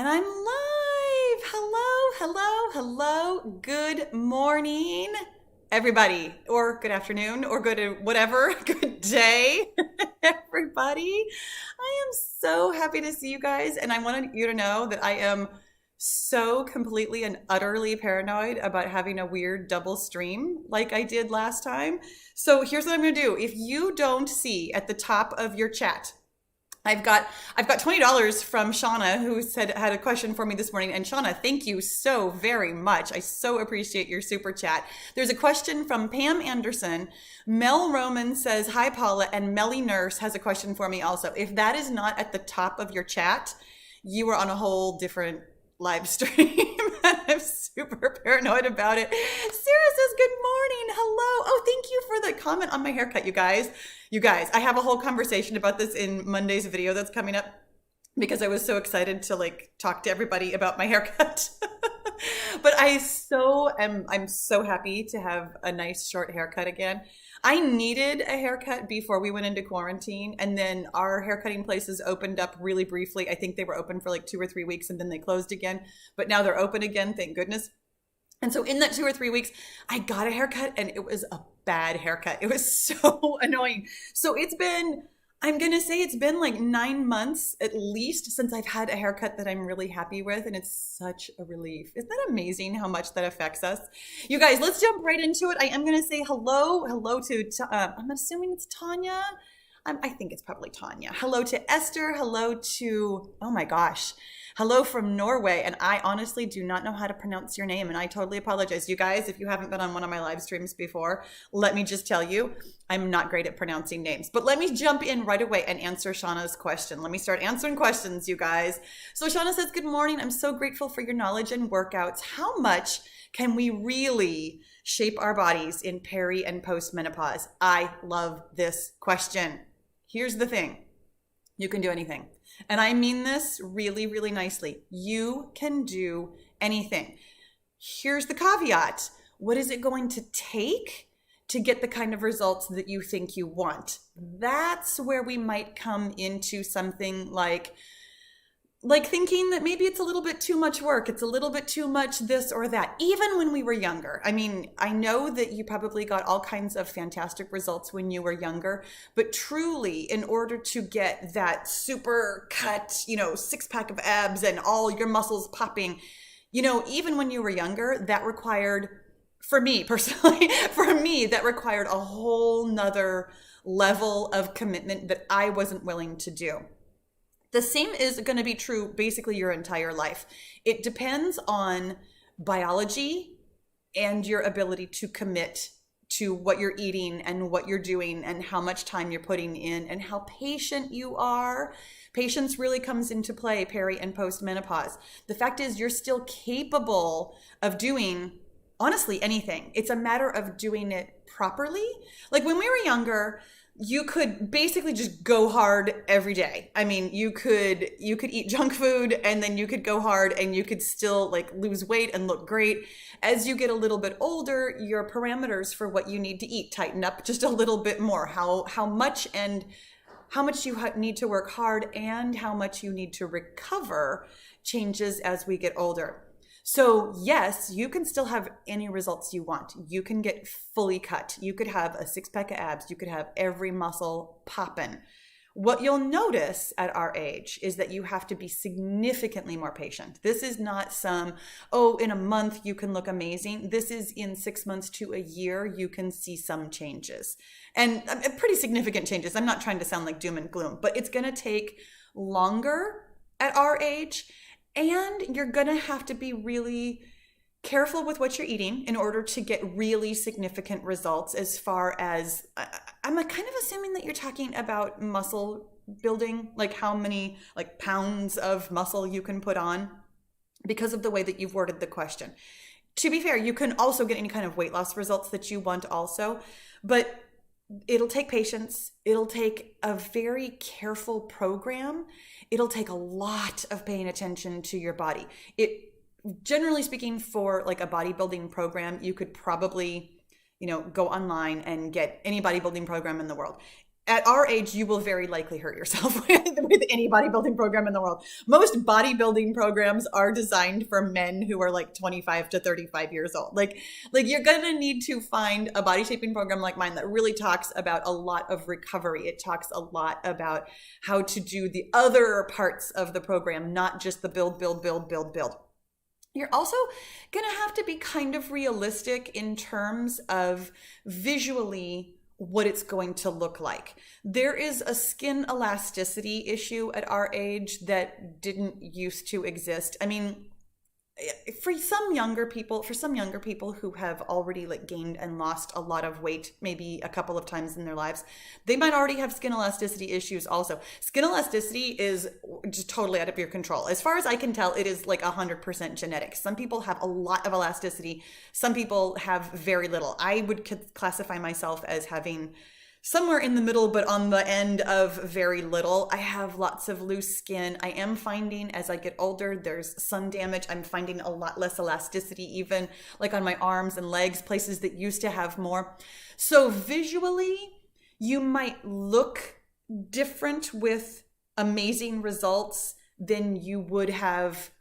And I'm live. Hello. Good morning, everybody, or good afternoon, or good whatever. Good day, everybody. I am so happy to see you guys, and I wanted you to know that I am so completely and utterly paranoid about having a weird double stream like I did last time. So here's what I'm going to do. If you don't see at the top of your chat, I've got $20 from Shauna, who said had a question for me this morning. And Shauna, thank you so very much. I so appreciate your super chat. There's a question from Pam Anderson. Mel Roman says, hi Paula, and Melly Nurse has a question for me also. If that is not at the top of your chat, you are on a whole different live stream. I'm super paranoid about it. Sarah says, good morning. Hello. Oh, thank you for the comment on my haircut, you guys. You guys, I have a whole conversation about this in Monday's video that's coming up because I was so excited to talk to everybody about my haircut. But I'm so happy to have a nice short haircut again. I needed a haircut before we went into quarantine, and then our haircutting places opened up really briefly. I think they were open for like 2 or 3 weeks and then they closed again, but now they're open again, thank goodness. And so in that 2 or 3 weeks, I got a haircut and it was a bad haircut. It was so annoying. So I'm going to say it's been like 9 months at least since I've had a haircut that I'm really happy with. And it's such a relief. Isn't that amazing how much that affects us? You guys, let's jump right into it. I am going to say hello to, I'm assuming it's Tanya. I think it's probably Tanya. Hello to Esther. Hello to, oh my gosh. Hello from Norway, and I honestly do not know how to pronounce your name, and I totally apologize. You guys, if you haven't been on one of my live streams before, let me just tell you, I'm not great at pronouncing names. But let me jump in right away and answer Shauna's question. Let me start answering questions, you guys. So Shauna says, good morning. I'm so grateful for your knowledge and workouts. How much can we really shape our bodies in peri and post-menopause? I love this question. Here's the thing. You can do anything. And I mean this really, really nicely. You can do anything. Here's the caveat. What is it going to take to get the kind of results that you think you want? That's where we might come into something like thinking that maybe it's a little bit too much work. It's a little bit too much this or that, even when we were younger. I mean, I know that you probably got all kinds of fantastic results when you were younger, but truly, in order to get that super cut, 6-pack of abs and all your muscles popping, even when you were younger, that required, for me personally, that required a whole nother level of commitment that I wasn't willing to do. The same is going to be true basically your entire life. It depends on biology and your ability to commit to what you're eating and what you're doing and how much time you're putting in and how patient you are. Patience really comes into play peri and post-menopause. The fact is you're still capable of doing, honestly, anything. It's a matter of doing it properly. Like when we were younger, you could basically just go hard every day. I mean, you could eat junk food and then you could go hard and you could still lose weight and look great. As you get a little bit older, your parameters for what you need to eat tighten up just a little bit more. How much you need to work hard and how much you need to recover changes as we get older. So yes, you can still have any results you want. You can get fully cut. You could have a 6-pack of abs. You could have every muscle popping. What you'll notice at our age is that you have to be significantly more patient. This is not in a month you can look amazing. This is in 6 months to a year, you can see some changes. And pretty significant changes. I'm not trying to sound like doom and gloom, but it's going to take longer at our age. And you're going to have to be really careful with what you're eating in order to get really significant results as far as, I'm kind of assuming that you're talking about muscle building, like how many pounds of muscle you can put on because of the way that you've worded the question. To be fair, you can also get any kind of weight loss results that you want also, but it'll take patience. It'll take a very careful program. It'll take a lot of paying attention to your body. Generally speaking, for a bodybuilding program, you could probably, go online and get any bodybuilding program in the world. at our age, you will very likely hurt yourself with any bodybuilding program in the world. Most bodybuilding programs are designed for men who are like 25 to 35 years old. Like you're going to need to find a body shaping program like mine that really talks about a lot of recovery. It talks a lot about how to do the other parts of the program, not just the build, build, build, build, build. You're also going to have to be kind of realistic in terms of visually what it's going to look like. There is a skin elasticity issue at our age that didn't used to exist. I mean, for some younger people who have already like gained and lost a lot of weight, maybe a couple of times in their lives, they might already have skin elasticity issues also. Skin elasticity is just totally out of your control. As far as I can tell, it is like 100% genetic. Some people have a lot of elasticity. Some people have very little. I would classify myself as having somewhere in the middle, but on the end of very little. I have lots of loose skin. I am finding as I get older, there's sun damage. I'm finding a lot less elasticity, even like on my arms and legs, places that used to have more. So visually, you might look different with amazing results than you would have,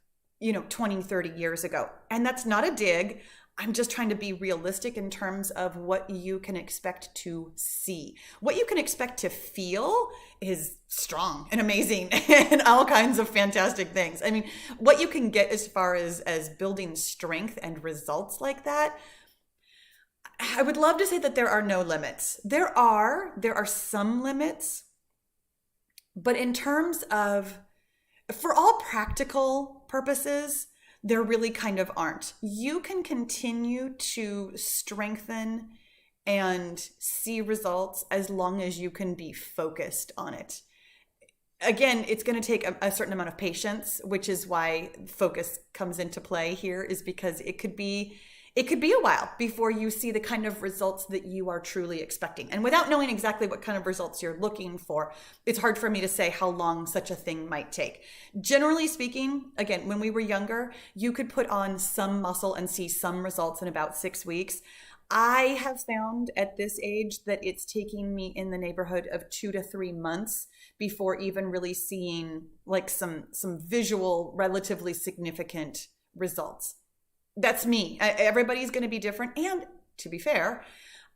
20, 30 years ago. And that's not a dig. I'm just trying to be realistic in terms of what you can expect to see. What you can expect to feel is strong and amazing and all kinds of fantastic things. I mean, what you can get as far as building strength and results like that, I would love to say that there are no limits. There are some limits, but in terms of, for all practical purposes, there really kind of aren't. You can continue to strengthen and see results as long as you can be focused on it. Again, it's going to take a certain amount of patience, which is why focus comes into play here, is because it could be a while before you see the kind of results that you are truly expecting. And without knowing exactly what kind of results you're looking for, it's hard for me to say how long such a thing might take. Generally speaking, again, when we were younger, you could put on some muscle and see some results in about 6 weeks. I have found at this age that it's taking me in the neighborhood of 2 to 3 months before even really seeing like some visual, relatively significant results. That's me. Everybody's going to be different. And to be fair,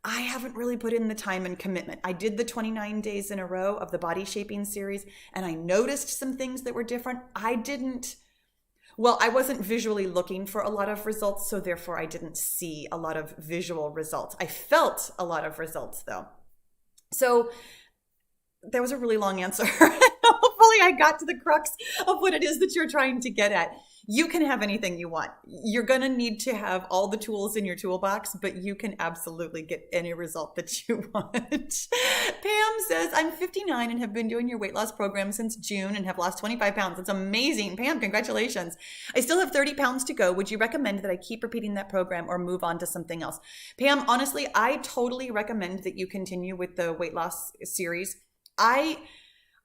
I haven't really put in the time and commitment. I did the 29 days in a row of the body shaping series, and I noticed some things that were different. I wasn't visually looking for a lot of results, so therefore I didn't see a lot of visual results. I felt a lot of results though. So that was a really long answer. Hopefully I got to the crux of what it is that you're trying to get at. You can have anything you want. You're going to need to have all the tools in your toolbox, but you can absolutely get any result that you want. Pam says, I'm 59 and have been doing your weight loss program since June and have lost 25 pounds. That's amazing. Pam, congratulations. I still have 30 pounds to go. Would you recommend that I keep repeating that program or move on to something else? Pam, honestly, I totally recommend that you continue with the weight loss series. I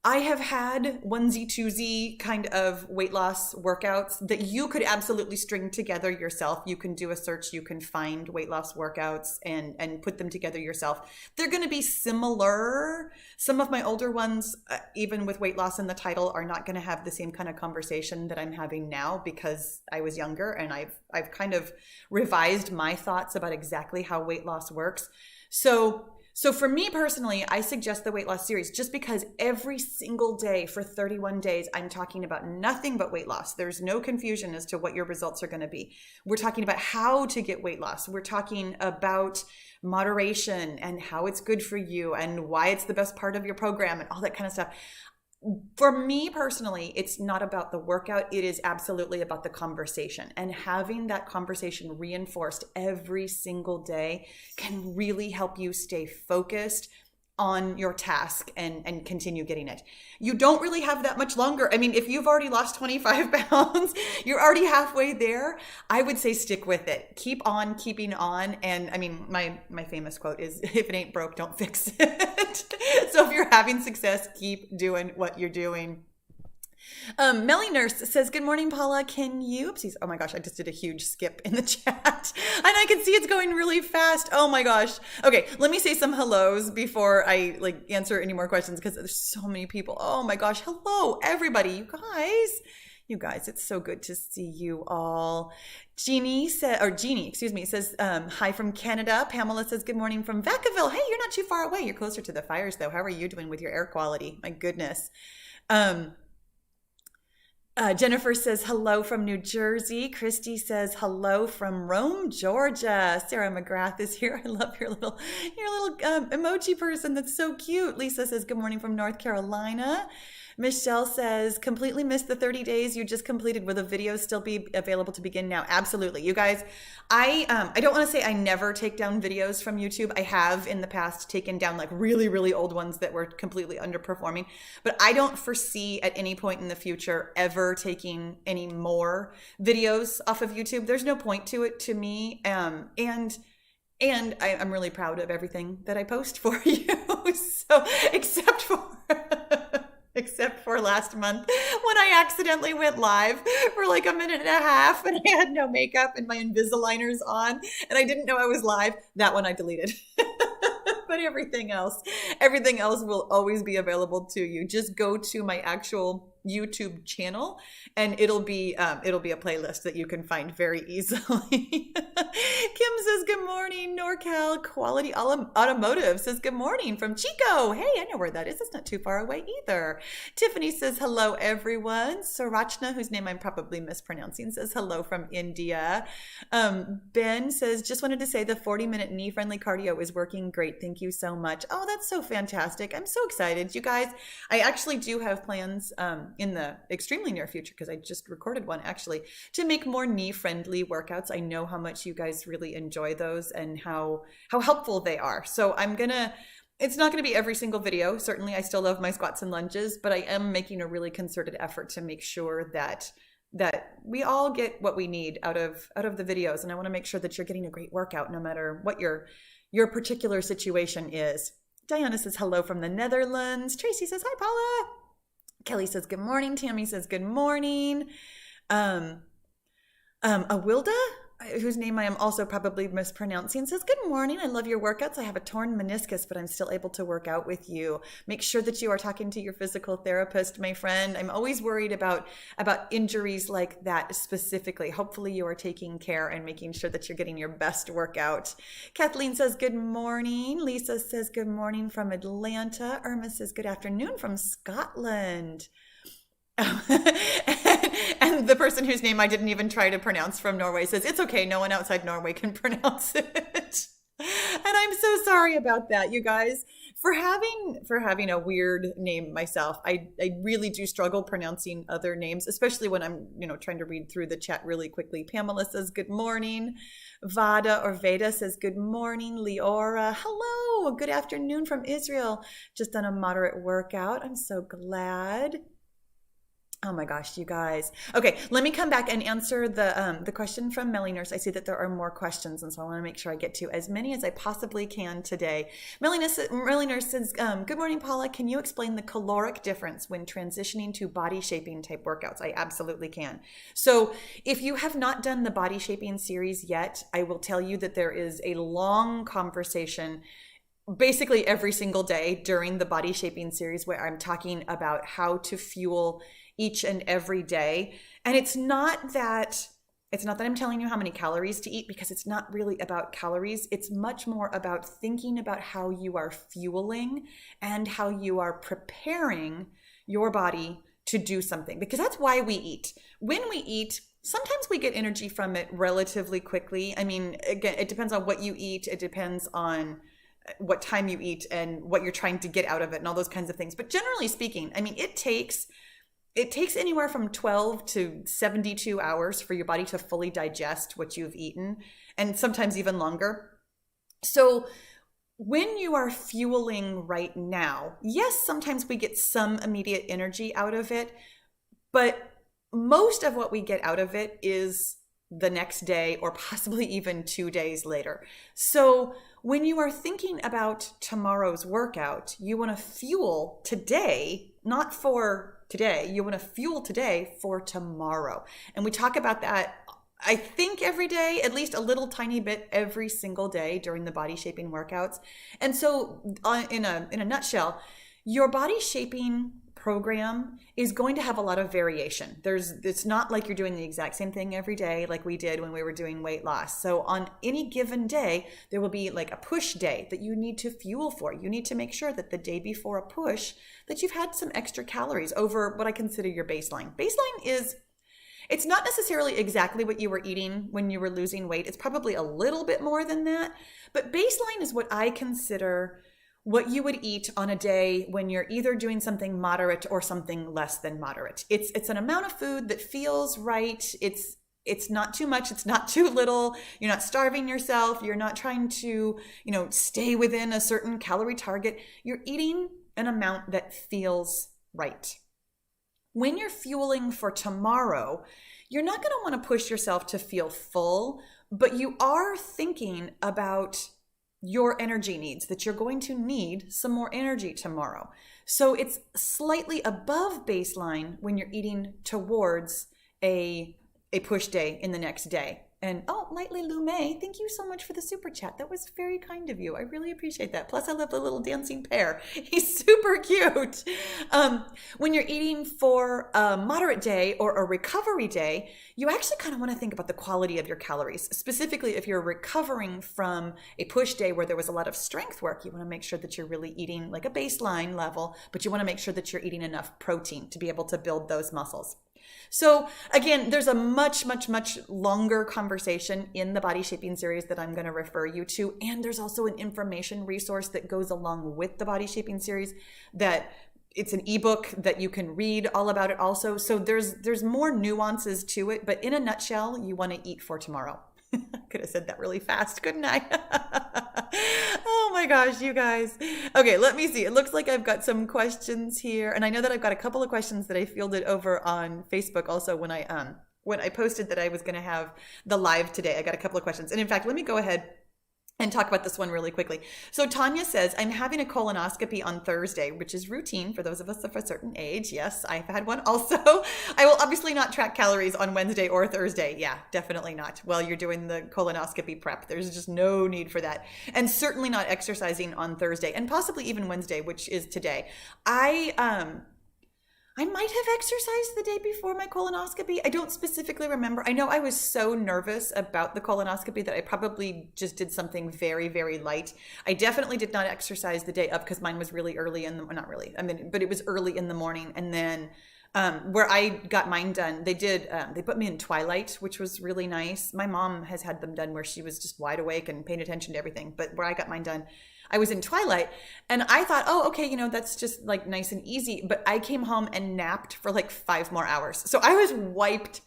have had onesie twosie kind of weight loss workouts that you could absolutely string together yourself. You can do a search, you can find weight loss workouts and put them together yourself. They're going to be similar. Some of my older ones, even with weight loss in the title, are not going to have the same kind of conversation that I'm having now because I was younger and I've kind of revised my thoughts about exactly how weight loss works. So for me personally, I suggest the weight loss series just because every single day for 31 days, I'm talking about nothing but weight loss. There's no confusion as to what your results are going to be. We're talking about how to get weight loss. We're talking about moderation and how it's good for you and why it's the best part of your program and all that kind of stuff. For me personally, it's not about the workout. It is absolutely about the conversation, and having that conversation reinforced every single day can really help you stay focused on your task and continue getting it. You don't really have that much longer. I mean, if you've already lost 25 pounds, you're already halfway there. I would say stick with it. Keep on keeping on. And I mean, my famous quote is, if it ain't broke, don't fix it. So if you're having success, keep doing what you're doing. Melly Nurse says, good morning, Paula. Can you, oopsies. Oh my gosh, I just did a huge skip in the chat and I can see it's going really fast. Oh my gosh. Okay, let me say some hellos before I answer any more questions because there's so many people. Oh my gosh. Hello, everybody. You guys, it's so good to see you all. Jeannie, excuse me, says, hi from Canada. Pamela says, good morning from Vacaville. Hey, you're not too far away. You're closer to the fires though. How are you doing with your air quality? My goodness. Jennifer says hello from New Jersey. Christy says hello from Rome, Georgia. Sarah McGrath is here. I love your little emoji person. That's so cute. Lisa says good morning from North Carolina. Michelle says, completely missed the 30 days you just completed. Will the videos still be available to begin now? Absolutely. You guys, I don't want to say I never take down videos from YouTube. I have in the past taken down really, really old ones that were completely underperforming, but I don't foresee at any point in the future ever taking any more videos off of YouTube. There's no point to it to me. And I'm really proud of everything that I post for you. So except for last month when I accidentally went live for a minute and a half and I had no makeup and my Invisaligners on and I didn't know I was live. That one I deleted. But everything else will always be available to you. Just go to my actual YouTube channel and it'll be a playlist that you can find very easily. Kim says good morning. NorCal Quality Automotive says good morning from Chico. Hey, I know where that is. It's not too far away either. Tiffany says hello everyone. Sarachna, whose name I'm probably mispronouncing, says hello from India. Ben says just wanted to say the 40-minute knee friendly cardio is working great. Thank you so much. Oh, that's so fantastic. I'm so excited. You guys, I actually do have plans in the extremely near future, because I just recorded one actually, to make more knee-friendly workouts. I know how much you guys really enjoy those and how helpful they are. So it's not going to be every single video. Certainly, I still love my squats and lunges, but I am making a really concerted effort to make sure that we all get what we need out of the videos. And I want to make sure that you're getting a great workout no matter what your particular situation is. Diana says hello from the Netherlands. Tracy says, hi, Paula. Kelly says, good morning. Tammy says, good morning. Awilda, whose name I am also probably mispronouncing, says, good morning. I love your workouts. I have a torn meniscus, but I'm still able to work out with you. Make sure that you are talking to your physical therapist, my friend. I'm always worried about injuries like that specifically. Hopefully you are taking care and making sure that you're getting your best workout. Kathleen says, good morning. Lisa says, good morning from Atlanta. Irma says, good afternoon from Scotland. And the person whose name I didn't even try to pronounce from Norway says, it's okay, no one outside Norway can pronounce it. And I'm so sorry about that, you guys. For having a weird name myself, I really do struggle pronouncing other names, especially when I'm trying to read through the chat really quickly. Pamela says, good morning. Veda says, good morning. Leora, hello, good afternoon from Israel. Just done a moderate workout. I'm so glad. Oh my gosh, you guys. Okay, let me come back and answer the question from Melly Nurse. I see that there are more questions, and so I want to make sure I get to as many as I possibly can today. Melly Nurse says, good morning, Paula. Can you explain the caloric difference when transitioning to body shaping type workouts? I absolutely can. So if you have not done the body shaping series yet, I will tell you that there is a long conversation basically every single day during the body shaping series where I'm talking about how to fuel each and every day. And it's not that I'm telling you how many calories to eat, because it's not really about calories. It's much more about thinking about how you are fueling and how you are preparing your body to do something, because that's why we eat. When we eat, sometimes we get energy from it relatively quickly. I mean, again, it depends on what you eat. It depends on what time you eat and what you're trying to get out of it and all those kinds of things. But generally speaking, I mean, it takes anywhere from 12 to 72 hours for your body to fully digest what you've eaten, and sometimes even longer. So when you are fueling right now, yes, sometimes we get some immediate energy out of it, but most of what we get out of it is the next day or possibly even 2 days later. So when you are thinking about tomorrow's workout, you want to fuel today, not for today. You want to fuel today for tomorrow. And we talk about that, I think, every day, at least a little tiny bit every single day during the body shaping workouts. And so in a nutshell, your body shaping program is going to have a lot of variation. It's not like you're doing the exact same thing every day like we did when we were doing weight loss. So on any given day, there will be like a push day that you need to fuel for. You need to make sure that the day before a push that you've had some extra calories over what I consider your baseline. It's not necessarily exactly what you were eating when you were losing weight. It's probably a little bit more than that, but baseline is what I consider what you would eat on a day when you're either doing something moderate or something less than moderate. It's an amount of food that feels right. It's not too much. It's not too little. You're not starving yourself. You're not trying to, stay within a certain calorie target. You're eating an amount that feels right. When you're fueling for tomorrow, you're not going to want to push yourself to feel full, but you are thinking about your energy needs, that you're going to need some more energy tomorrow. So it's slightly above baseline when you're eating towards a push day in the next day. And Lightly Lume, thank you so much for the super chat. That was very kind of you. I really appreciate that. Plus, I love the little dancing pear. He's super cute. When you're eating for a moderate day or a recovery day, you actually kind of want to think about the quality of your calories. Specifically, if you're recovering from a push day where there was a lot of strength work, you want to make sure that you're really eating like a baseline level, but you want to make sure that you're eating enough protein to be able to build those muscles. So again, there's a much, much, much longer conversation in the body shaping series that I'm going to refer you to. And there's also an information resource that goes along with the body shaping series that it's an ebook that you can read all about it also. So there's more nuances to it, but in a nutshell, you want to eat for tomorrow. I could have said that really fast, couldn't I? Oh my gosh, you guys. Okay, let me see. It looks like I've got some questions here. And I know that I've got a couple of questions that I fielded over on Facebook also when I posted that I was going to have the live today. I got a couple of questions. And in fact, let me go ahead and talk about this one really quickly. So Tanya says, I'm having a colonoscopy on Thursday, which is routine for those of us of a certain age. Yes, I've had one also. I will obviously not track calories on Wednesday or Thursday. Yeah, definitely not. While you're doing the colonoscopy prep, there's just no need for that. And certainly not exercising on Thursday and possibly even Wednesday, which is today. I might have exercised the day before my colonoscopy. I don't specifically remember. I know I was so nervous about the colonoscopy that I probably just did something very, very light. I definitely did not exercise the day up because mine was really early but it was early in the morning. And then where I got mine done, they put me in twilight, which was really nice. My mom has had them done where she was just wide awake and paying attention to everything. But where I got mine done, I was in twilight and I thought, okay, that's just like nice and easy. But I came home and napped for like 5 more hours. So I was wiped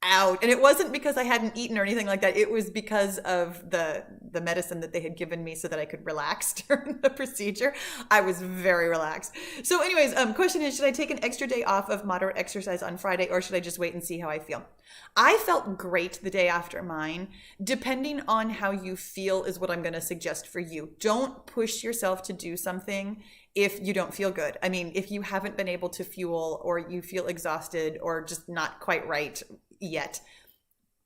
out. And it wasn't because I hadn't eaten or anything like that. It was because of the medicine that they had given me so that I could relax during the procedure. I was very relaxed. So anyways, question is, should I take an extra day off of moderate exercise on Friday or should I just wait and see how I feel? I felt great the day after mine. Depending on how you feel is what I'm going to suggest for you. Don't push yourself to do something if you don't feel good. I mean, if you haven't been able to fuel or you feel exhausted or just not quite right yet,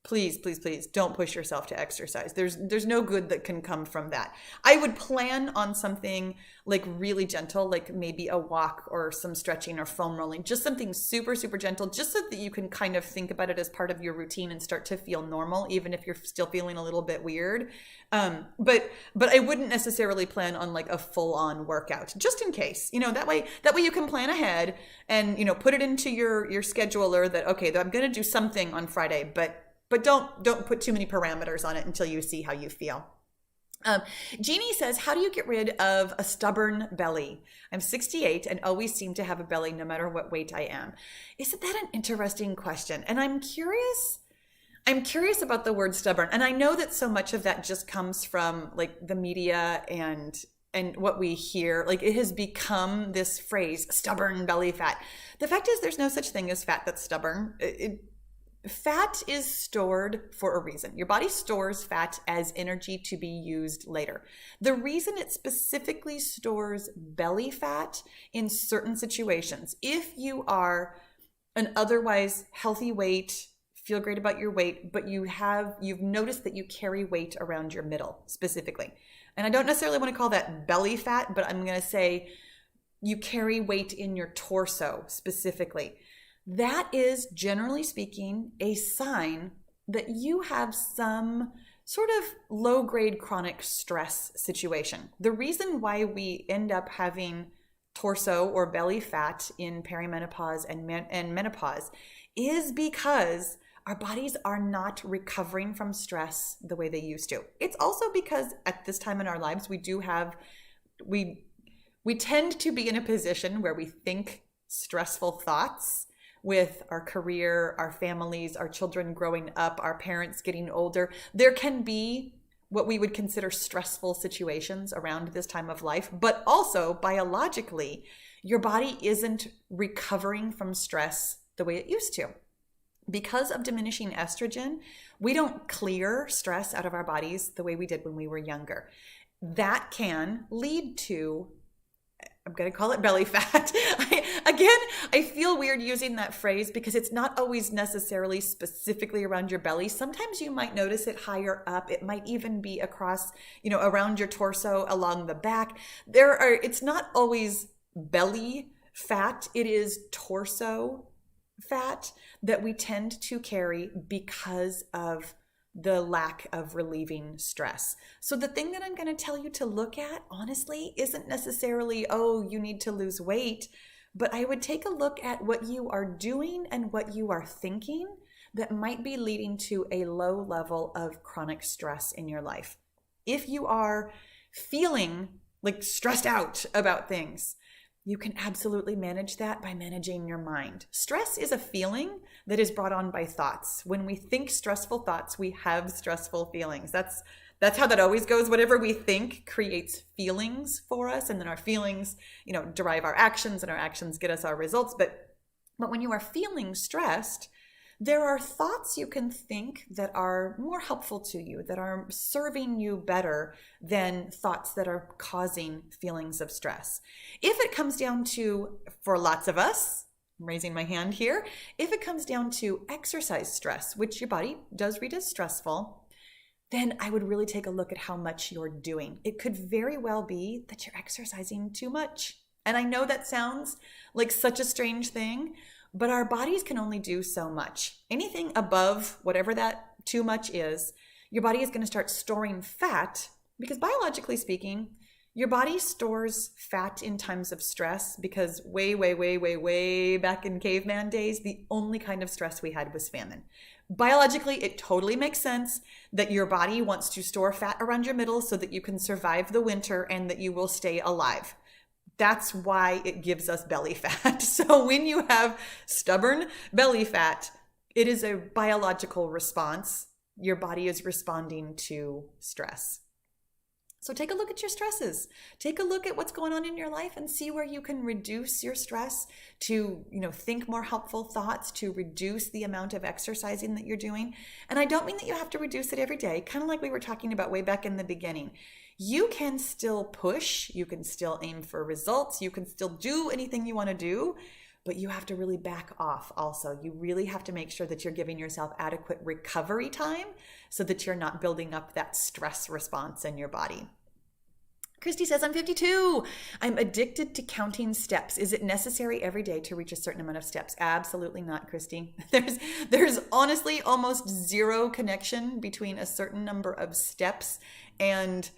please, please, please don't push yourself to exercise. There's no good that can come from that. I would plan on something like really gentle, like maybe a walk or some stretching or foam rolling, just something super, super gentle, just so that you can kind of think about it as part of your routine and start to feel normal, even if you're still feeling a little bit weird. But I wouldn't necessarily plan on like a full on workout, just in case, that way you can plan ahead and, put it into your scheduler that, okay, I'm going to do something on Friday, but don't put too many parameters on it until you see how you feel. Jeannie says, how do you get rid of a stubborn belly? I'm 68 and always seem to have a belly no matter what weight I am. Isn't that an interesting question? And I'm curious about the word stubborn. And I know that so much of that just comes from like the media and what we hear. Like it has become this phrase, stubborn belly fat. The fact is there's no such thing as fat that's stubborn. Fat is stored for a reason. Your body stores fat as energy to be used later. The reason it specifically stores belly fat in certain situations, if you are an otherwise healthy weight, feel great about your weight, but you've noticed that you carry weight around your middle specifically. And I don't necessarily want to call that belly fat, but I'm going to say you carry weight in your torso specifically. That is, generally speaking, a sign that you have some sort of low-grade chronic stress situation. The reason why we end up having torso or belly fat in perimenopause and menopause is because our bodies are not recovering from stress the way they used to. It's also because at this time in our lives, we tend to be in a position where we think stressful thoughts with our career, our families, our children growing up, our parents getting older. There can be what we would consider stressful situations around this time of life, but also biologically, your body isn't recovering from stress the way it used to. Because of diminishing estrogen, we don't clear stress out of our bodies the way we did when we were younger. That can lead to, I'm going to call it belly fat. I feel weird using that phrase because it's not always necessarily specifically around your belly. Sometimes you might notice it higher up. It might even be across, around your torso, along the back. It's not always belly fat. It is torso fat that we tend to carry because of the lack of relieving stress. So the thing that I'm going to tell you to look at, honestly, isn't necessarily, oh, you need to lose weight, but I would take a look at what you are doing and what you are thinking that might be leading to a low level of chronic stress in your life. If you are feeling like stressed out about things, you can absolutely manage that by managing your mind. Stress is a feeling that is brought on by thoughts. When we think stressful thoughts, we have stressful feelings. That's how that always goes. Whatever we think creates feelings for us, and then our feelings, derive our actions, and our actions get us our results. But when you are feeling stressed, there are thoughts you can think that are more helpful to you, that are serving you better than thoughts that are causing feelings of stress. If it comes down to, for lots of us, I'm raising my hand here, if it comes down to exercise stress, which your body does read as stressful, then I would really take a look at how much you're doing. It could very well be that you're exercising too much. And I know that sounds like such a strange thing, but our bodies can only do so much. Anything above whatever that too much is, your body is going to start storing fat because biologically speaking, your body stores fat in times of stress because way back in caveman days, the only kind of stress we had was famine. Biologically, it totally makes sense that your body wants to store fat around your middle so that you can survive the winter and that you will stay alive. That's why it gives us belly fat. So when you have stubborn belly fat, it is a biological response. Your body is responding to stress. So take a look at your stresses. Take a look at what's going on in your life and see where you can reduce your stress to, think more helpful thoughts, to reduce the amount of exercising that you're doing. And I don't mean that you have to reduce it every day, kind of like we were talking about way back in the beginning. You can still push, you can still aim for results, you can still do anything you want to do, but you have to really back off also. You really have to make sure that you're giving yourself adequate recovery time so that you're not building up that stress response in your body. Christy says, I'm 52. I'm addicted to counting steps. Is it necessary every day to reach a certain amount of steps? Absolutely not, Christy. There's honestly almost zero connection between a certain number of steps and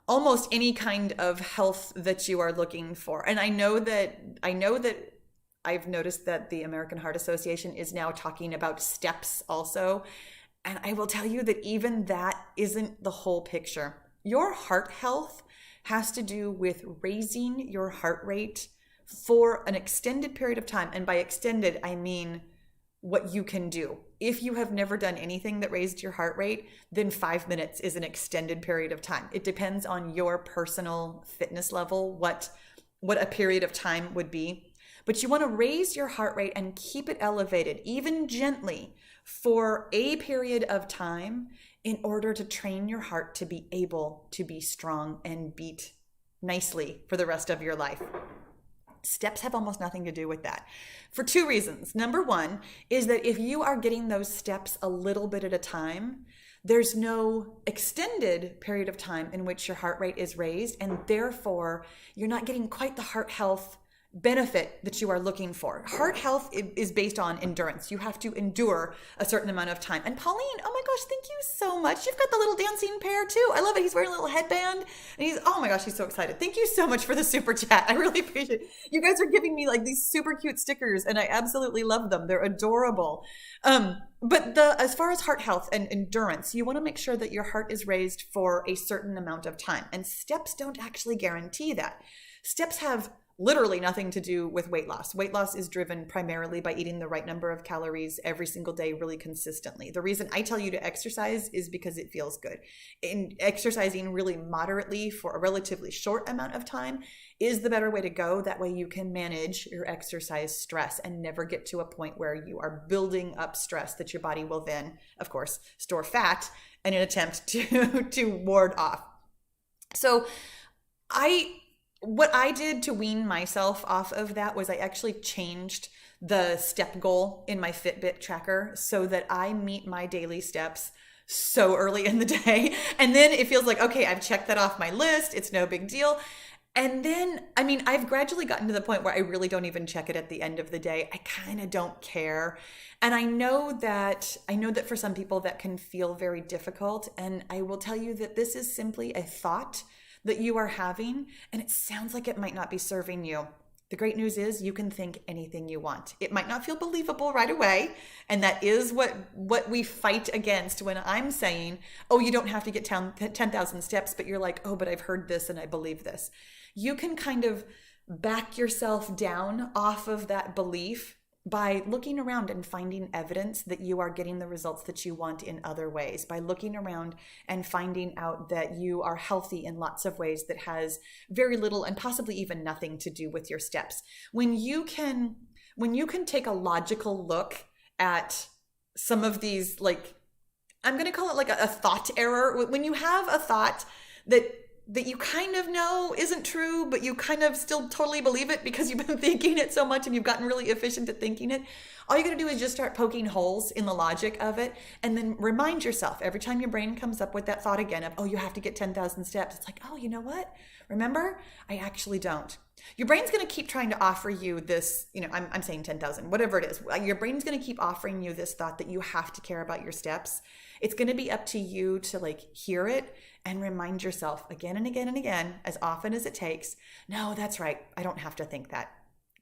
almost any kind of health that you are looking for. And I know that I've noticed that the American Heart Association is now talking about steps also. And I will tell you that even that isn't the whole picture. Your heart health has to do with raising your heart rate for an extended period of time. And by extended, I mean what you can do. If you have never done anything that raised your heart rate, then 5 minutes is an extended period of time. It depends on your personal fitness level, what a period of time would be. but you want to raise your heart rate and keep it elevated, even gently, for a period of time in order to train your heart to be able to be strong and beat nicely for the rest of your life. Steps have almost nothing to do with that for two reasons. Number one is that if you are getting those steps a little bit at a time, there's no extended period of time in which your heart rate is raised, and therefore you're not getting quite the heart health benefit that you are looking for. Heart health is based on endurance. You have to endure a certain amount of time. And Pauline, oh my gosh, thank you so much. You've got the little dancing pear too. I love it. He's wearing a little headband and oh my gosh, he's so excited. Thank you so much for the super chat. I really appreciate it. You guys are giving me like these super cute stickers and I absolutely love them. They're adorable. But as far as heart health and endurance, you want to make sure that your heart is raised for a certain amount of time. And steps don't actually guarantee that. Steps have literally nothing to do with weight loss. Weight loss is driven primarily by eating the right number of calories every single day really consistently. The reason I tell you to exercise is because it feels good. And exercising really moderately for a relatively short amount of time is the better way to go. That way you can manage your exercise stress and never get to a point where you are building up stress that your body will then, of course, store fat in an attempt to ward off. So what I did to wean myself off of that was I actually changed the step goal in my Fitbit tracker so that I meet my daily steps so early in the day. And then it feels like, okay, I've checked that off my list. It's no big deal. And then, I mean, I've gradually gotten to the point where I really don't even check it at the end of the day. I kind of don't care. And I know that for some people that can feel very difficult. And I will tell you that this is simply a thought that you are having, and it sounds like it might not be serving you. The great news is you can think anything you want. It might not feel believable right away, and that is what we fight against when I'm saying, oh, you don't have to get 10,000 steps, but you're like, oh, but I've heard this and I believe this. You can kind of back yourself down off of that belief by looking around and finding evidence that you are getting the results that you want in other ways, by looking around and finding out that you are healthy in lots of ways that has very little and possibly even nothing to do with your steps. When you can take a logical look at some of these, like, I'm going to call it like a thought error. When you have a thought that you kind of know isn't true, but you kind of still totally believe it because you've been thinking it so much and you've gotten really efficient at thinking it. All you got to do is just start poking holes in the logic of it and then remind yourself every time your brain comes up with that thought again of, oh, you have to get 10,000 steps. It's like, oh, you know what? Remember, I actually don't. Your brain's going to keep trying to offer you this, I'm saying 10,000, whatever it is. Your brain's going to keep offering you this thought that you have to care about your steps. It's going to be up to you to hear it and remind yourself again and again and again, as often as it takes. No, that's right. I don't have to think that.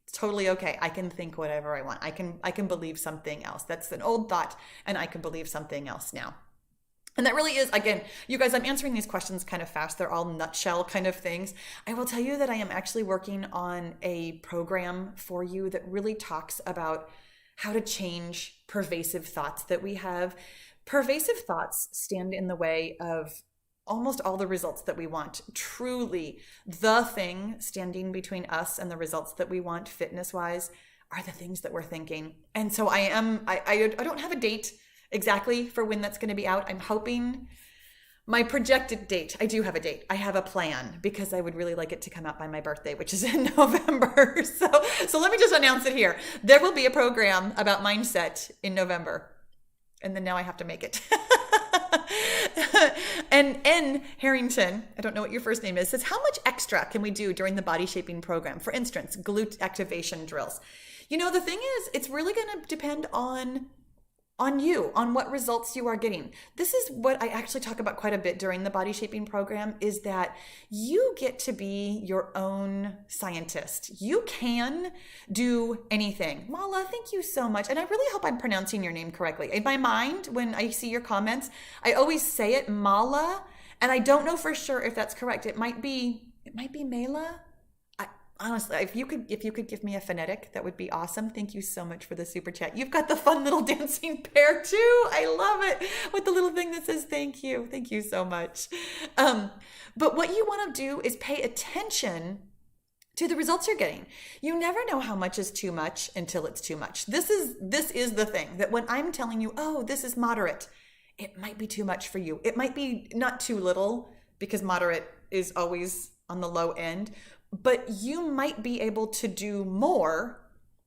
It's totally okay. I can think whatever I want. I can believe something else. That's an old thought, and I can believe something else now. And that really is, again, you guys, I'm answering these questions kind of fast. They're all nutshell kind of things. I will tell you that I am actually working on a program for you that really talks about how to change pervasive thoughts that we have. Pervasive thoughts stand in the way of almost all the results that we want. Truly, the thing standing between us and the results that we want fitness-wise are the things that we're thinking. And so I don't have a date exactly for when that's going to be out. I'm hoping my projected date, I do have a date. I have a plan because I would really like it to come out by my birthday, which is in November. So let me just announce it here. There will be a program about mindset in November. And then now I have to make it. And N. Harrington, I don't know what your first name is, says, how much extra can we do during the body shaping program? For instance, glute activation drills. The thing is, it's really going to depend on you, on what results you are getting. This is what I actually talk about quite a bit during the body shaping program, is that you get to be your own scientist. You can do anything. Mala, thank you so much. And I really hope I'm pronouncing your name correctly. In my mind, when I see your comments, I always say it Mala, and I don't know for sure if that's correct. It might be Mela. Honestly, if you could give me a phonetic, that would be awesome. Thank you so much for the super chat. You've got the fun little dancing pear too. I love it. With the little thing that says thank you. Thank you so much. But what you want to do is pay attention to the results you're getting. You never know how much is too much until it's too much. This is the thing, that when I'm telling you, oh, this is moderate, it might be too much for you. It might be not too little, because moderate is always on the low end, but you might be able to do more.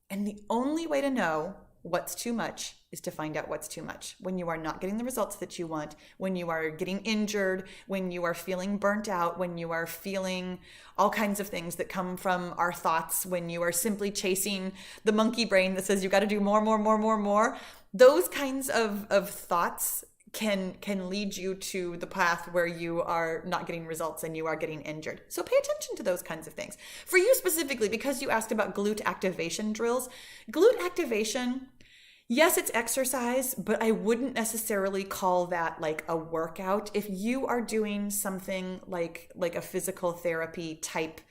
And the only way to know what's too much is to find out what's too much. When you are not getting the results that you want, when you are getting injured, when you are feeling burnt out, when you are feeling all kinds of things that come from our thoughts, when you are simply chasing the monkey brain that says you got to do more, more, more, more, more, those kinds of thoughts can lead you to the path where you are not getting results and you are getting injured. So pay attention to those kinds of things. For you specifically, because you asked about glute activation drills, glute activation, yes, it's exercise, but I wouldn't necessarily call that like a workout. If you are doing something like a physical therapy type,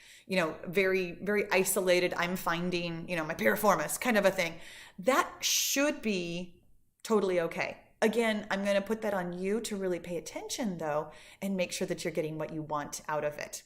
very, very isolated, I'm finding, my piriformis kind of a thing, that should be totally okay. Again, I'm going to put that on you to really pay attention though, and make sure that you're getting what you want out of it.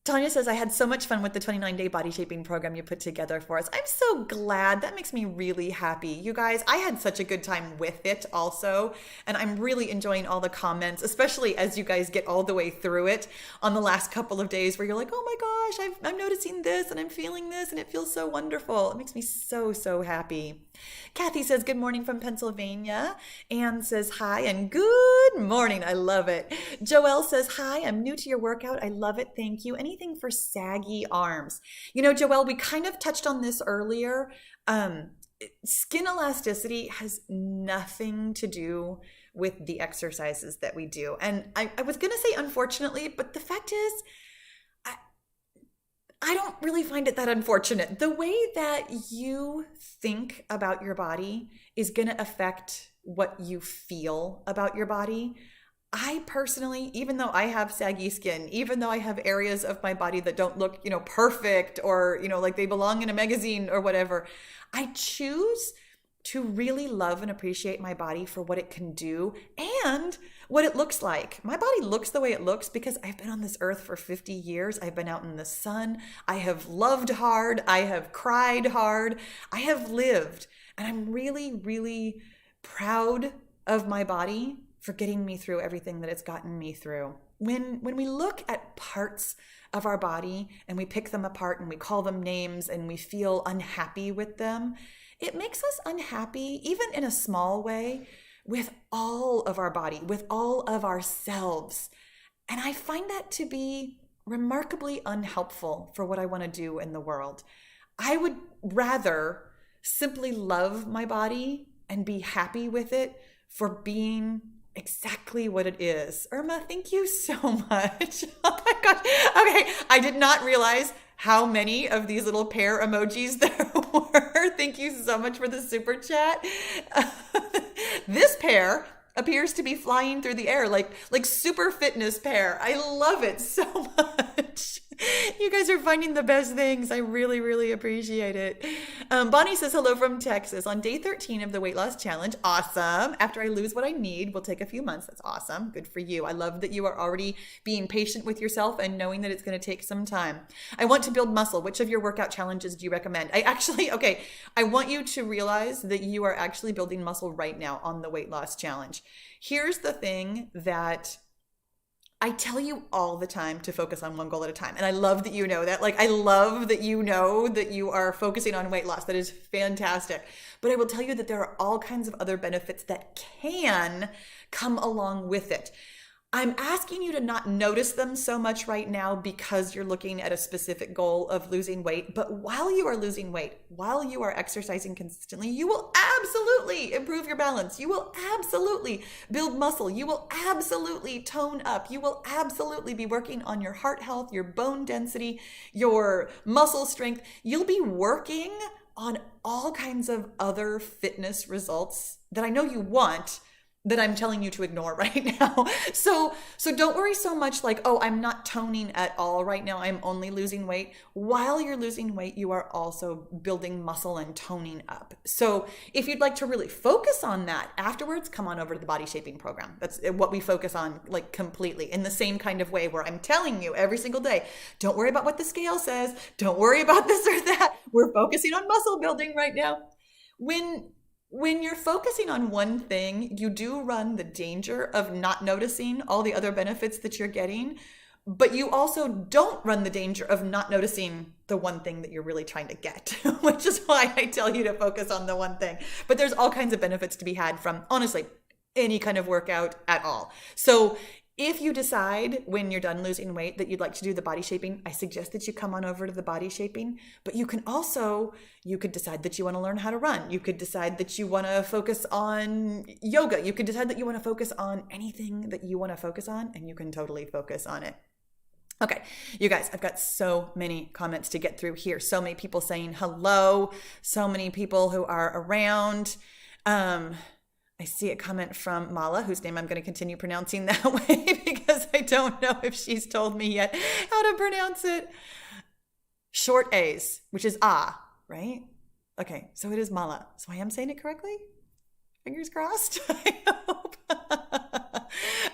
Tanya says, I had so much fun with the 29-day body shaping program you put together for us. I'm so glad. That makes me really happy. You guys, I had such a good time with it also. And I'm really enjoying all the comments, especially as you guys get all the way through it on the last couple of days where you're like, oh my gosh, I'm noticing this and I'm feeling this and it feels so wonderful. It makes me so, so happy. Kathy says, good morning from Pennsylvania. Anne says, hi and good morning. I love it. Joelle says, hi, I'm new to your workout. I love it. Thank you. Anything for saggy arms? Joelle, we kind of touched on this earlier. Skin elasticity has nothing to do with the exercises that we do. And I was going to say unfortunately, but the fact is, I don't really find it that unfortunate. The way that you think about your body is going to affect what you feel about your body. I personally, even though I have saggy skin, even though I have areas of my body that don't look, perfect or, like they belong in a magazine or whatever, I choose to really love and appreciate my body for what it can do and what it looks like. My body looks the way it looks because I've been on this earth for 50 years. I've been out in the sun. I have loved hard. I have cried hard. I have lived. And I'm really, really proud of my body for getting me through everything that it's gotten me through. When we look at parts of our body and we pick them apart and we call them names and we feel unhappy with them, it makes us unhappy, even in a small way, with all of our body, with all of ourselves. And I find that to be remarkably unhelpful for what I want to do in the world. I would rather simply love my body and be happy with it for being exactly what it is. Irma, thank you so much. Oh my gosh. Okay, I did not realize how many of these little pear emojis there were. Thank you so much for the super chat. This pear appears to be flying through the air like super fitness pear. I love it so much. You guys are finding the best things. I really, really appreciate it. Bonnie says, hello from Texas. On day 13 of the weight loss challenge. Awesome. After I lose what I need, will take a few months. That's awesome. Good for you. I love that you are already being patient with yourself and knowing that it's going to take some time. I want to build muscle. Which of your workout challenges do you recommend? I want you to realize that you are actually building muscle right now on the weight loss challenge. Here's the thing that I tell you all the time, to focus on one goal at a time. And I love that you know that. I love that you know that you are focusing on weight loss. That is fantastic. But I will tell you that there are all kinds of other benefits that can come along with it. I'm asking you to not notice them so much right now because you're looking at a specific goal of losing weight. But while you are losing weight, while you are exercising consistently, you will absolutely improve your balance. You will absolutely build muscle. You will absolutely tone up. You will absolutely be working on your heart health, your bone density, your muscle strength. You'll be working on all kinds of other fitness results that I know you want, that I'm telling you to ignore right now. So don't worry so much like, oh, I'm not toning at all right now. I'm only losing weight. While you're losing weight, you are also building muscle and toning up. So if you'd like to really focus on that afterwards, come on over to the body shaping program. That's what we focus on, like, completely in the same kind of way, where I'm telling you every single day, don't worry about what the scale says. Don't worry about this or that. We're focusing on muscle building right now. When you're focusing on one thing, you do run the danger of not noticing all the other benefits that you're getting, but you also don't run the danger of not noticing the one thing that you're really trying to get, which is why I tell you to focus on the one thing. But there's all kinds of benefits to be had from, honestly, any kind of workout at all. So if you decide when you're done losing weight that you'd like to do the body shaping, I suggest that you come on over to the body shaping. But you could decide that you want to learn how to run. You could decide that you want to focus on yoga. You could decide that you want to focus on anything that you want to focus on, and you can totally focus on it. Okay, you guys, I've got so many comments to get through here. So many people saying hello, so many people who are around. I see a comment from Mala, whose name I'm going to continue pronouncing that way because I don't know if she's told me yet how to pronounce it. Short A's, which is right? Okay, so it is Mala. So I am saying it correctly? Fingers crossed. I hope.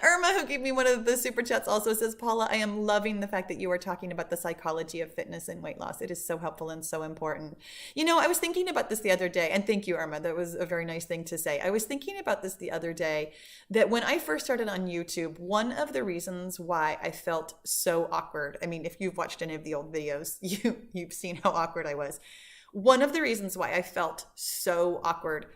Irma, who gave me one of the super chats, also says, Paula, I am loving the fact that you are talking about the psychology of fitness and weight loss. It is so helpful and so important. You know, I was thinking about this the other day, and thank you, Irma. That was a very nice thing to say. I was thinking about this the other day, that when I first started on YouTube, one of the reasons why I felt so awkward, I mean, if you've watched any of the old videos, you've seen how awkward I was. One of the reasons why I felt so awkward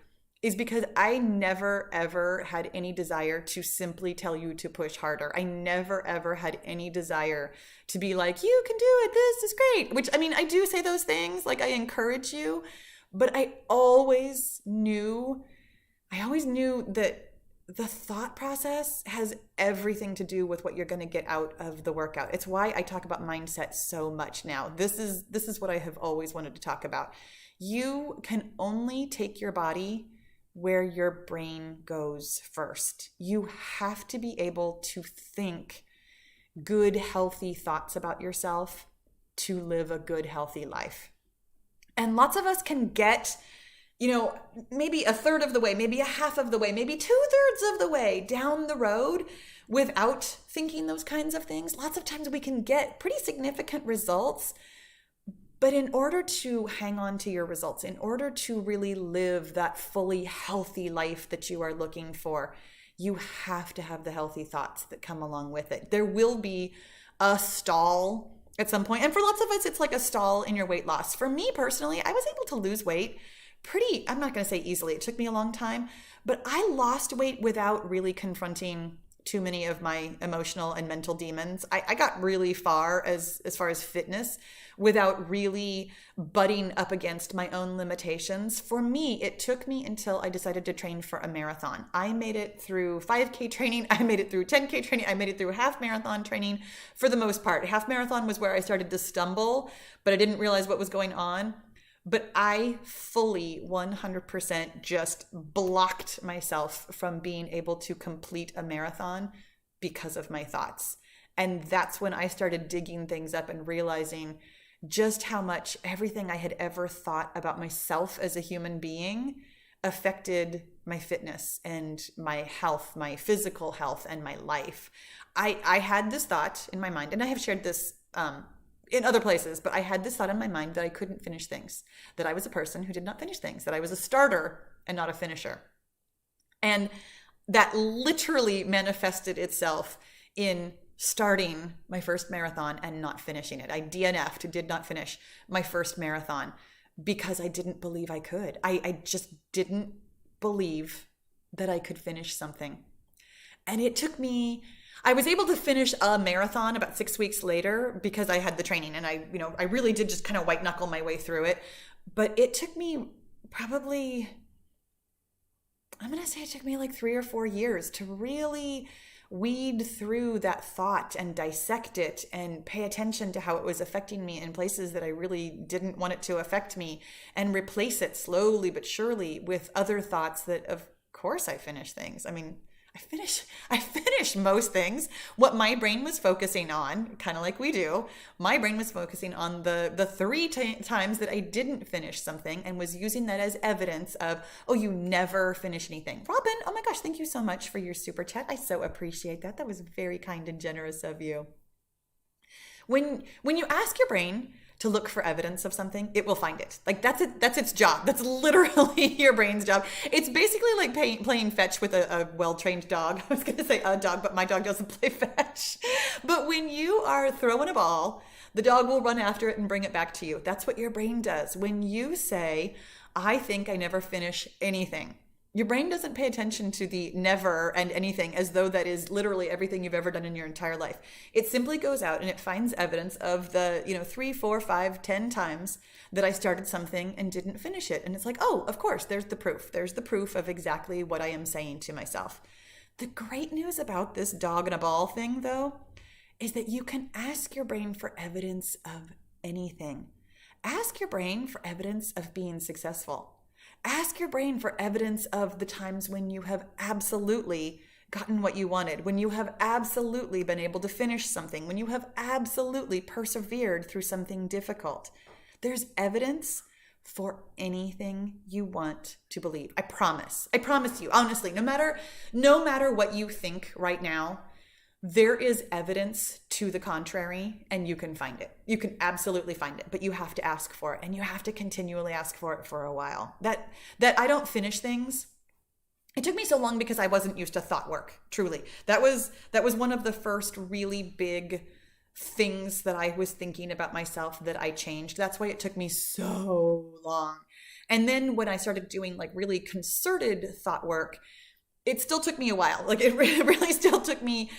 is because I never, ever had any desire to simply tell you to push harder. I never, ever had any desire to be like, you can do it, this is great. Which, I mean, I do say those things, like I encourage you, but I always knew that the thought process has everything to do with what you're going to get out of the workout. It's why I talk about mindset so much now. This is what I have always wanted to talk about. You can only take your body where your brain goes first. You have to be able to think good, healthy thoughts about yourself to live a good, healthy life. And lots of us can get, maybe a third of the way, maybe a half of the way, maybe 2/3 of the way down the road without thinking those kinds of things. Lots of times we can get pretty significant results. But in order to hang on to your results, in order to really live that fully healthy life that you are looking for, you have to have the healthy thoughts that come along with it. There will be a stall at some point. And for lots of us, it's like a stall in your weight loss. For me personally, I was able to lose weight I'm not going to say easily. It took me a long time, but I lost weight without really confronting too many of my emotional and mental demons. I got really far as far as fitness without really butting up against my own limitations. For me, it took me until I decided to train for a marathon. I made it through 5K training. I made it through 10K training. I made it through half marathon training for the most part. Half marathon was where I started to stumble, but I didn't realize what was going on. But I fully 100% just blocked myself from being able to complete a marathon because of my thoughts. And that's when I started digging things up and realizing just how much everything I had ever thought about myself as a human being affected my fitness and my health, my physical health, and my life. I had this thought in my mind, and I have shared this in other places, but I had this thought in my mind that I couldn't finish things, that I was a person who did not finish things, that I was a starter and not a finisher. And that literally manifested itself in starting my first marathon and not finishing it. I DNF'd, did not finish my first marathon because I didn't believe I could. I just didn't believe that I could finish something. And it took me, I was able to finish a marathon about 6 weeks later because I had the training, and I really did just kind of white knuckle my way through it. But it took me probably, I'm going to say it took me like 3 or 4 years to really weed through that thought and dissect it and pay attention to how it was affecting me in places that I really didn't want it to affect me, and replace it slowly but surely with other thoughts that, of course I finish things. I mean, I finish most things. What my brain was focusing on, kind of like we do, my brain was focusing on the three times that I didn't finish something and was using that as evidence of, oh, you never finish anything. Robin, oh my gosh, thank you so much for your super chat. I so appreciate that. That was very kind and generous of you. When you ask your brain to look for evidence of something, it will find it. Like that's it. That's its job. That's literally your brain's job. It's basically like playing fetch with a well-trained dog. I was going to say a dog, but my dog doesn't play fetch. But when you are throwing a ball, the dog will run after it and bring it back to you. That's what your brain does. When you say, I think I never finish anything, your brain doesn't pay attention to the never and anything as though that is literally everything you've ever done in your entire life. It simply goes out and it finds evidence of the, 3, 4, 5, 10 times that I started something and didn't finish it. And it's like, oh, of course, there's the proof. There's the proof of exactly what I am saying to myself. The great news about this dog and a ball thing, though, is that you can ask your brain for evidence of anything. Ask your brain for evidence of being successful. Ask your brain for evidence of the times when you have absolutely gotten what you wanted, when you have absolutely been able to finish something, when you have absolutely persevered through something difficult. There's evidence for anything you want to believe. I promise you, honestly, no matter what you think right now, there is evidence to the contrary, and you can find it. You can absolutely find it, but you have to ask for it, and you have to continually ask for it for a while. That I don't finish things, it took me so long because I wasn't used to thought work, truly. That was one of the first really big things that I was thinking about myself that I changed. That's why it took me so long. And then when I started doing like really concerted thought work, it still took me a while. Like it really still took me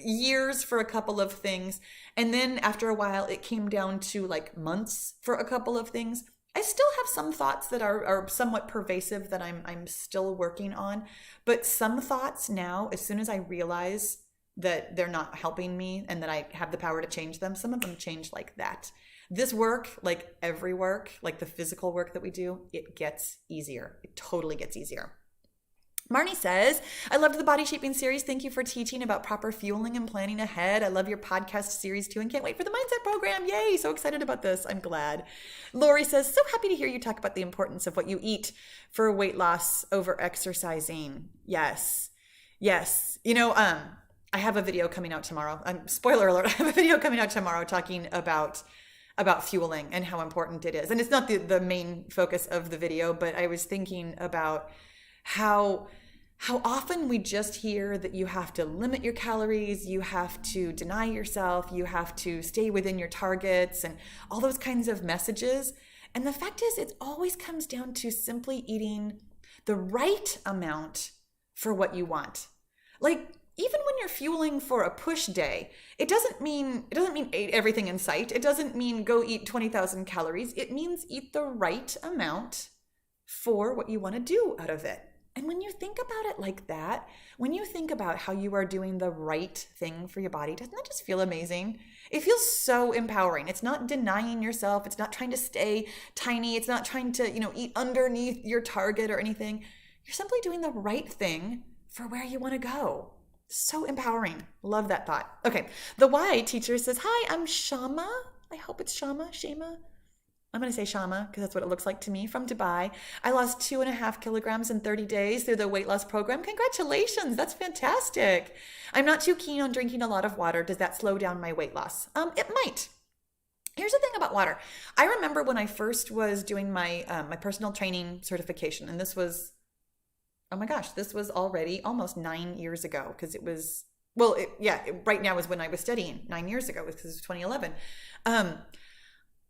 years for a couple of things. And then after a while, it came down to like months for a couple of things. I still have some thoughts that are somewhat pervasive that I'm still working on. But some thoughts now, as soon as I realize that they're not helping me and that I have the power to change them, some of them change like that. This work, like every work, like the physical work that we do, it gets easier. It totally gets easier. Marnie says, I loved the body shaping series. Thank you for teaching about proper fueling and planning ahead. I love your podcast series too and can't wait for the mindset program. Yay, so excited about this. I'm glad. Lori says, so happy to hear you talk about the importance of what you eat for weight loss over exercising. Yes. I have a video coming out tomorrow. Spoiler alert, I have a video coming out tomorrow talking about fueling and how important it is. And it's not the main focus of the video, but I was thinking about how often we just hear that you have to limit your calories, you have to deny yourself, you have to stay within your targets and all those kinds of messages. And the fact is, it always comes down to simply eating the right amount for what you want. Like, even when you're fueling for a push day, it doesn't mean eat everything in sight. It doesn't mean go eat 20,000 calories. It means eat the right amount for what you want to do out of it. And when you think about it like that, when you think about how you are doing the right thing for your body, doesn't that just feel amazing? It feels so empowering. It's not denying yourself. It's not trying to stay tiny. It's not trying to, eat underneath your target or anything. You're simply doing the right thing for where you want to go. So empowering. Love that thought. Okay. The Y teacher says, hi, I'm Shama. I hope it's Shama. I'm going to say Shama because that's what it looks like to me, from Dubai. I lost 2.5 kilograms in 30 days through the weight loss program. Congratulations. That's fantastic. I'm not too keen on drinking a lot of water. Does that slow down my weight loss? It might. Here's the thing about water. I remember when I first was doing my personal training certification, and this was, oh my gosh, this was already almost 9 years ago because it was, right now is when I was studying 9 years ago because it was 2011.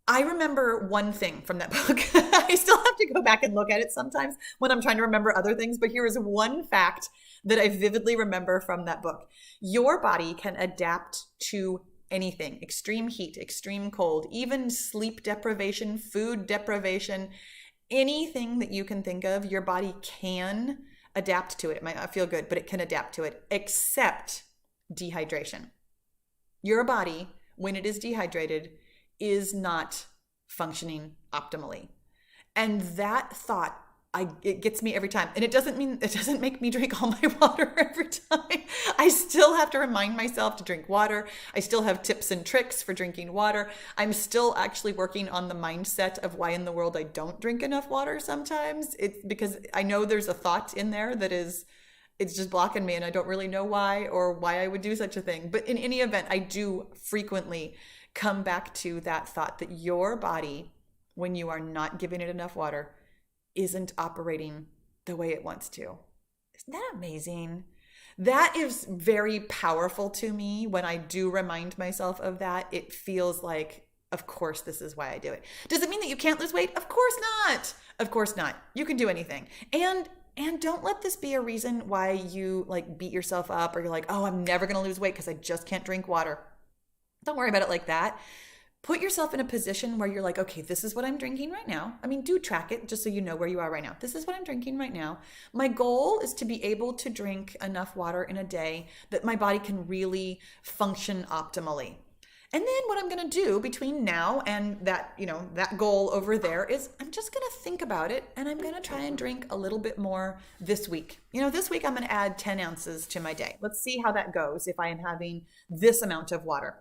I remember one thing from that book. I still have to go back and look at it sometimes when I'm trying to remember other things, but here is one fact that I vividly remember from that book. Your body can adapt to anything: extreme heat, extreme cold, even sleep deprivation, food deprivation, anything that you can think of, your body can adapt to it. It might not feel good, but it can adapt to it, except dehydration. Your body, when it is dehydrated, is not functioning optimally. And that thought it gets me every time. And it doesn't make me drink all my water every time. I still have to remind myself to drink water. I still have tips and tricks for drinking water. I'm still actually working on the mindset of why in the world I don't drink enough water sometimes. It's because I know there's a thought in there that is, it's just blocking me and I don't really know why or why I would do such a thing. But in any event, I do frequently come back to that thought that your body, when you are not giving it enough water, isn't operating the way it wants to. Isn't that amazing? That is very powerful to me when I do remind myself of that. It feels like, of course, this is why I do it. Does it mean that you can't lose weight? Of course not. Of course not. You can do anything. And don't let this be a reason why you like beat yourself up or you're like, oh, I'm never going to lose weight because I just can't drink water. Don't worry about it like that. Put yourself in a position where you're like, okay, this is what I'm drinking right now. I mean, do track it just so you know where you are right now. This is what I'm drinking right now. My goal is to be able to drink enough water in a day that my body can really function optimally. And then what I'm going to do between now and that, that goal over there is I'm just going to think about it and I'm going to try and drink a little bit more this week. This week I'm going to add 10 ounces to my day. Let's see how that goes if I am having this amount of water.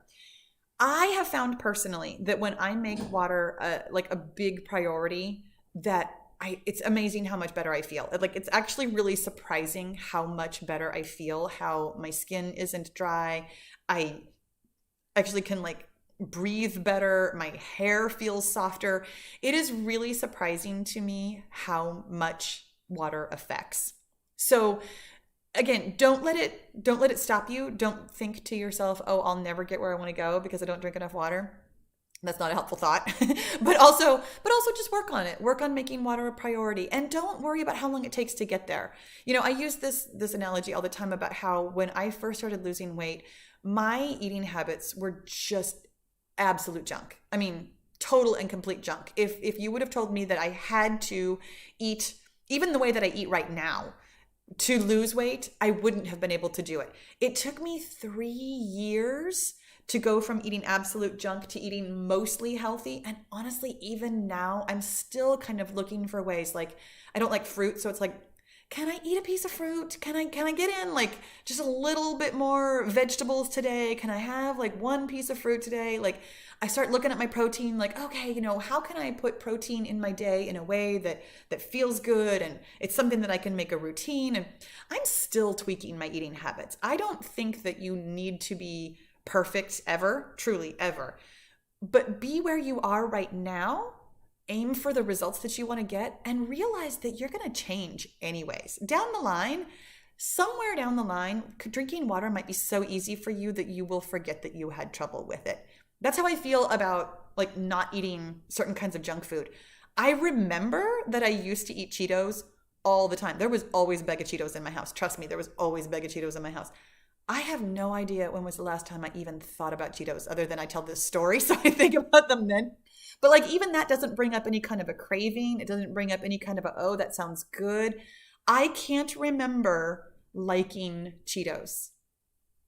I have found personally that when I make water like a big priority, it's amazing how much better I feel. Like it's actually really surprising how much better I feel, how my skin isn't dry. I actually can like breathe better. My hair feels softer. It is really surprising to me how much water affects. So again, don't let it stop you. Don't think to yourself, oh, I'll never get where I want to go because I don't drink enough water. That's not a helpful thought. but also just work on it. Work on making water a priority and don't worry about how long it takes to get there. I use this analogy all the time about how when I first started losing weight, my eating habits were just absolute junk. I mean, total and complete junk. If you would have told me that I had to eat even the way that I eat right now to lose weight, I wouldn't have been able to do it. It took me 3 years to go from eating absolute junk to eating mostly healthy. And honestly, even now, I'm still kind of looking for ways. Like, I don't like fruit, so it's like, can I eat a piece of fruit? Can I get in like just a little bit more vegetables today? Can I have like one piece of fruit today? Like I start looking at my protein like, okay, how can I put protein in my day in a way that feels good and it's something that I can make a routine? And I'm still tweaking my eating habits. I don't think that you need to be perfect ever, truly ever. But be where you are right now. Aim for the results that you want to get and realize that you're going to change anyways. Somewhere down the line, drinking water might be so easy for you that you will forget that you had trouble with it. That's how I feel about like not eating certain kinds of junk food. I remember that I used to eat Cheetos all the time. There was always a bag of Cheetos in my house. Trust me, there was always a bag of Cheetos in my house. I have no idea when was the last time I even thought about Cheetos other than I tell this story, so I think about them then. But like even that doesn't bring up any kind of a craving. It doesn't bring up any kind of oh, that sounds good. I can't remember liking Cheetos.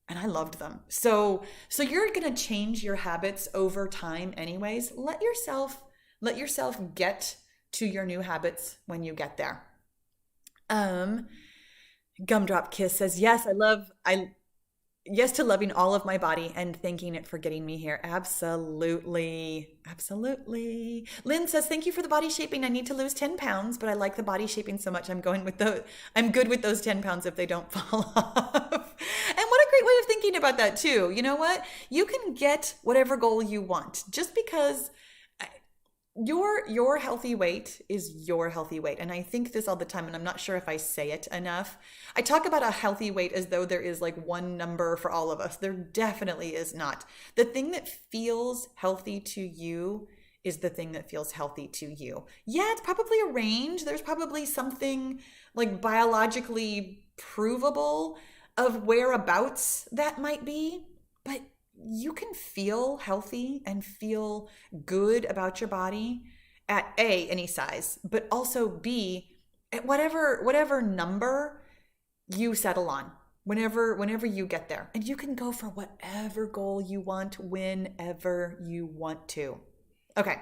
And I loved them. So you're going to change your habits over time anyways. Let yourself get to your new habits when you get there. Gumdrop Kiss says, yes to loving all of my body and thanking it for getting me here. Absolutely. Absolutely. Lynn says, thank you for the body shaping. I need to lose 10 pounds, but I like the body shaping so much. I'm good with those 10 pounds if they don't fall off. And what a great way of thinking about that too. You know what? You can get whatever goal you want just because your healthy weight is your healthy weight. And I think this all the time, and I'm not sure if I say it enough. I talk about a healthy weight as though there is like one number for all of us. There definitely is not. The thing that feels healthy to you is the thing that feels healthy to you. Yeah, it's probably a range. There's probably something like biologically provable of whereabouts that might be, but you can feel healthy and feel good about your body at A, any size, but also B, at whatever number you settle on, whenever you get there. And you can go for whatever goal you want, whenever you want to. Okay.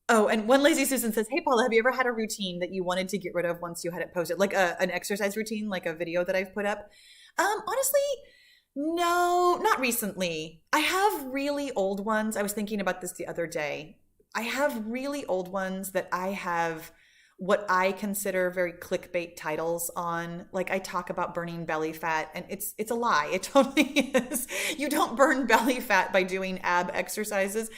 Oh, and one lazy Susan says, "Hey Paula, have you ever had a routine that you wanted to get rid of once you had it posted, like an exercise routine, like a video that I've put up?" Honestly, no, not recently. I have really old ones. I was thinking about this the other day. I have really old ones that I have what I consider very clickbait titles on. Like I talk about burning belly fat and it's a lie. It totally is. You don't burn belly fat by doing ab exercises.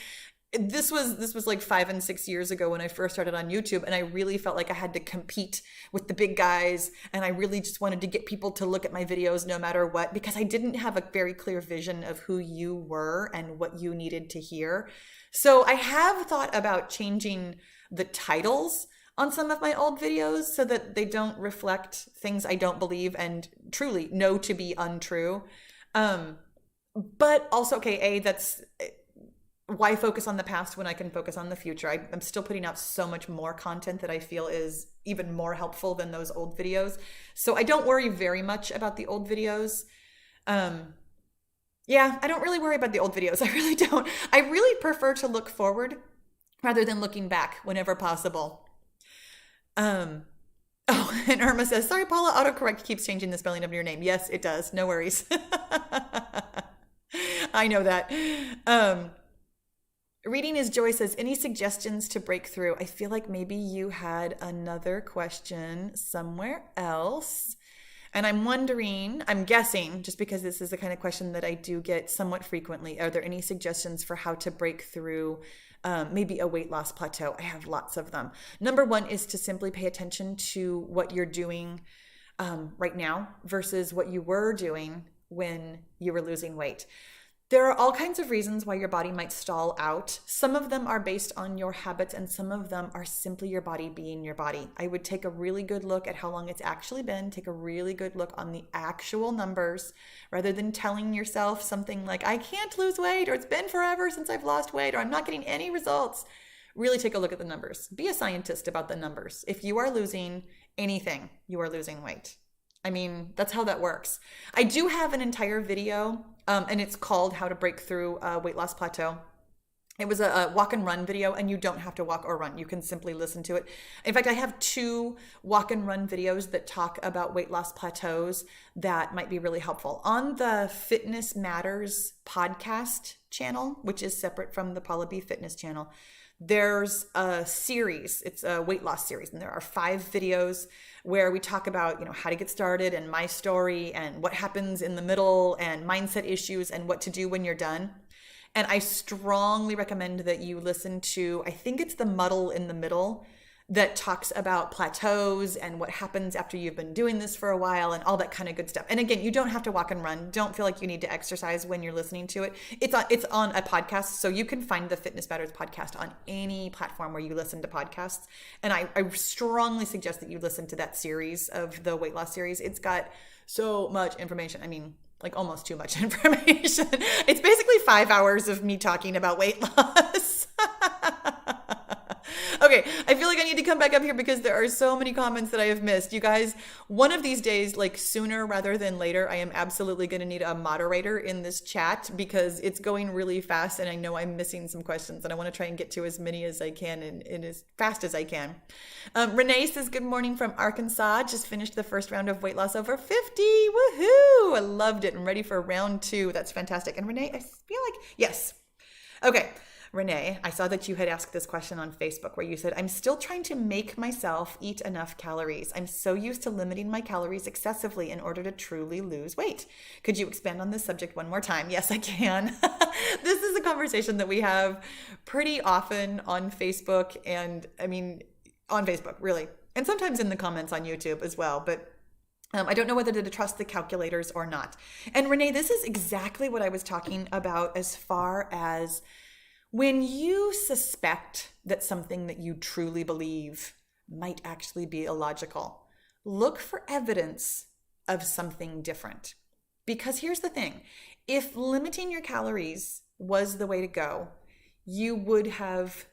This was like 5 and 6 years ago when I first started on YouTube, and I really felt like I had to compete with the big guys, and I really just wanted to get people to look at my videos no matter what, because I didn't have a very clear vision of who you were and what you needed to hear. So I have thought about changing the titles on some of my old videos so that they don't reflect things I don't believe and truly know to be untrue. Um, but also, okay, that's why focus on the past when I can focus on the future? I'm still putting out so much more content that I feel is even more helpful than those old videos. So I don't worry very much about the old videos. Um, yeah, I don't really worry about the old videos. I really don't. I really prefer to look forward rather than looking back whenever possible. Um, oh, and Irma says, "Sorry, Paula, autocorrect keeps changing the spelling of your name." Yes, it does. No worries. I know that. Um, Reading is Joy says, "Any suggestions to break through?" I feel like maybe you had another question somewhere else. And I'm wondering, I'm guessing, just because this is the kind of question that I do get somewhat frequently, are there any suggestions for how to break through maybe a weight loss plateau? I have lots of them. Number one is to simply pay attention to what you're doing right now versus what you were doing when you were losing weight. There are all kinds of reasons why your body might stall out. Some of them are based on your habits, and some of them are simply your body being your body. I would take a really good look at how long it's actually been, take a really good look on the actual numbers, rather than telling yourself something like, "I can't lose weight," or "It's been forever since I've lost weight," or "I'm not getting any results." Really take a look at the numbers. Be a scientist about the numbers. If you are losing anything, you are losing weight. I mean, that's how that works. I do have an entire video, and it's called "How to Break Through a Weight Loss Plateau." It was a walk and run video, and you don't have to walk or run. You can simply listen to it. In fact, I have two walk and run videos that talk about weight loss plateaus that might be really helpful. On the Fitness Matters podcast channel, which is separate from the Paula B Fitness channel, there's a series. It's a weight loss series, and there are 5 videos where we talk about, how to get started and my story and what happens in the middle and mindset issues and what to do when you're done. And I strongly recommend that you listen to, I think it's the Muddle in the Middle, that talks about plateaus and what happens after you've been doing this for a while and all that kind of good stuff. And again, you don't have to walk and run. Don't feel like you need to exercise when you're listening to it. It's on a podcast, so you can find the Fitness Matters podcast on any platform where you listen to podcasts. And I strongly suggest that you listen to that series of the weight loss series. It's got so much information. I mean, like almost too much information. It's basically 5 hours of me talking about weight loss. Okay, I feel like I need to come back up here because there are so many comments that I have missed. You guys, one of these days, like sooner rather than later, I am absolutely going to need a moderator in this chat because it's going really fast and I know I'm missing some questions and I want to try and get to as many as I can and as fast as I can. Renee says, "Good morning from Arkansas. Just finished the first round of weight loss over 50. Woohoo! I loved it. I'm ready for round 2. That's fantastic." And Renee, I feel like, yes. Okay. Renee, I saw that you had asked this question on Facebook where you said, "I'm still trying to make myself eat enough calories. I'm so used to limiting my calories excessively in order to truly lose weight. Could you expand on this subject one more time?" Yes, I can. This is a conversation that we have pretty often on Facebook, and I mean, on Facebook, really. And sometimes in the comments on YouTube as well. But I don't know whether to trust the calculators or not. And Renee, this is exactly what I was talking about as far as when you suspect that something that you truly believe might actually be illogical. Look for evidence of something different. Because here's the thing, if limiting your calories was the way to go, you would have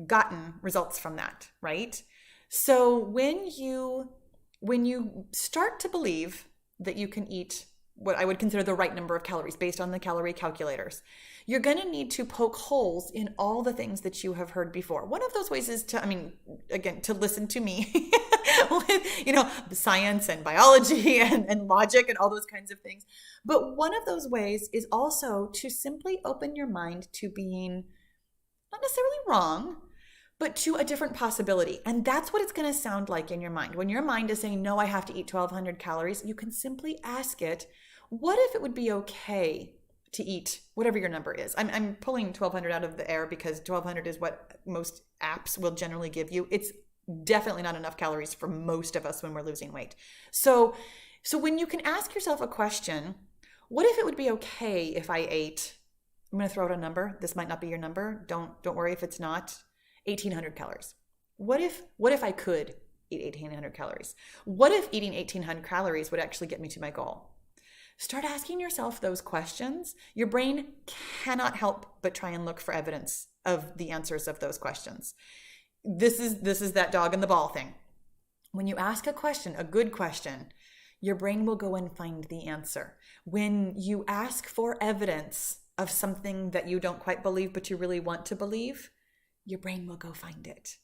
gotten results from that, right? So when you start to believe that you can eat what I would consider the right number of calories based on the calorie calculators. You're going to need to poke holes in all the things that you have heard before. One of those ways is to listen to me with, science and biology and logic and all those kinds of things. But one of those ways is also to simply open your mind to being not necessarily wrong, but to a different possibility. And that's what it's going to sound like in your mind. When your mind is saying, no, I have to eat 1,200 calories, you can simply ask it, what if it would be okay to eat whatever your number is? I'm pulling 1,200 out of the air because 1,200 is what most apps will generally give you. It's definitely not enough calories for most of us when we're losing weight. So when you can ask yourself a question, what if it would be okay if I ate, I'm going to throw out a number. This might not be your number. Don't worry if it's not. 1,800 calories. What if I could eat 1,800 calories? What if eating 1,800 calories would actually get me to my goal? Start asking yourself those questions. Your brain cannot help but try and look for evidence of the answers of those questions. This is that dog and the ball thing. When you ask a question, a good question, your brain will go and find the answer. When you ask for evidence of something that you don't quite believe but you really want to believe, your brain will go find it.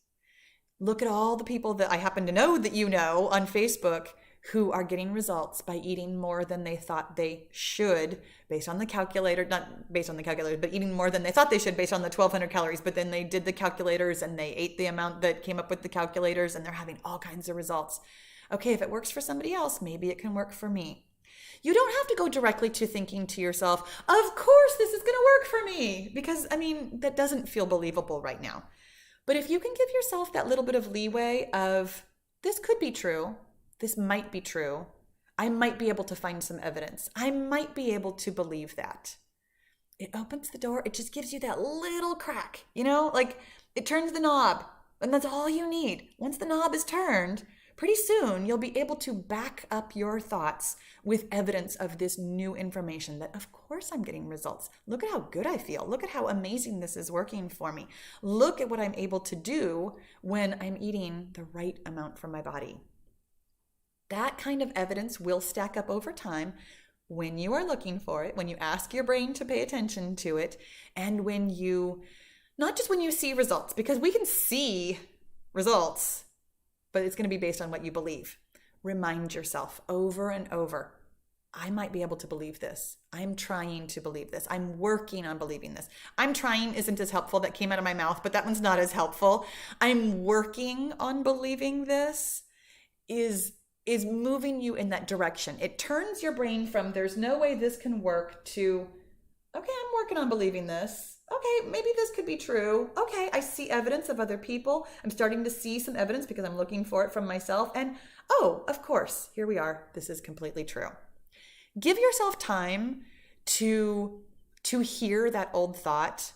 Look at all the people that I happen to know that you know on Facebook who are getting results by eating more than they thought they should based on the calculator, not based on the calculator, but eating more than they thought they should based on the 1,200 calories. But then they did the calculators and they ate the amount that came up with the calculators and they're having all kinds of results. Okay, if it works for somebody else, maybe it can work for me. You don't have to go directly to thinking to yourself, of course this is going to work for me, because that doesn't feel believable right now. But if you can give yourself that little bit of leeway of, this could be true, this might be true, I might be able to find some evidence, I might be able to believe that. It opens the door, it just gives you that little crack, like it turns the knob, and that's all you need. Once the knob is turned, pretty soon you'll be able to back up your thoughts with evidence of this new information that, of course, I'm getting results. Look at how good I feel. Look at how amazing this is working for me. Look at what I'm able to do when I'm eating the right amount for my body. That kind of evidence will stack up over time when you are looking for it, when you ask your brain to pay attention to it, and not just when you see results, because we can see results, but it's going to be based on what you believe. Remind yourself over and over, I might be able to believe this. I'm trying to believe this. I'm working on believing this. I'm trying isn't as helpful. That came out of my mouth, but that one's not as helpful. I'm working on believing this is moving you in that direction. It turns your brain from there's no way this can work to, okay, I'm working on believing this. Okay, maybe this could be true. Okay, I see evidence of other people. I'm starting to see some evidence because I'm looking for it from myself. And oh, of course, here we are. This is completely true. Give yourself time to hear that old thought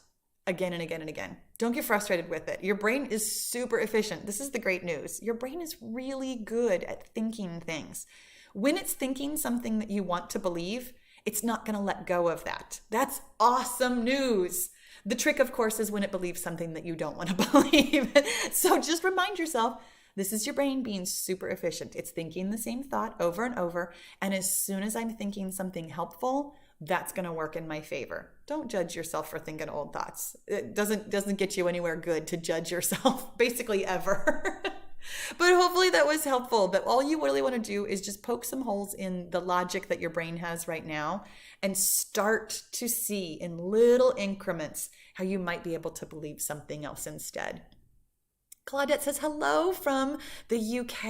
again and again and again. Don't get frustrated with it. Your brain is super efficient. This is the great news. Your brain is really good at thinking things. When it's thinking something that you want to believe, it's not going to let go of that. That's awesome news. The trick, of course, is when it believes something that you don't want to believe. So just remind yourself, this is your brain being super efficient. It's thinking the same thought over and over. And as soon as I'm thinking something helpful, that's going to work in my favor. Don't judge yourself for thinking old thoughts. It doesn't get you anywhere good to judge yourself, basically ever. But hopefully that was helpful, that all you really want to do is just poke some holes in the logic that your brain has right now and start to see in little increments how you might be able to believe something else instead. Claudette says, hello from the UK.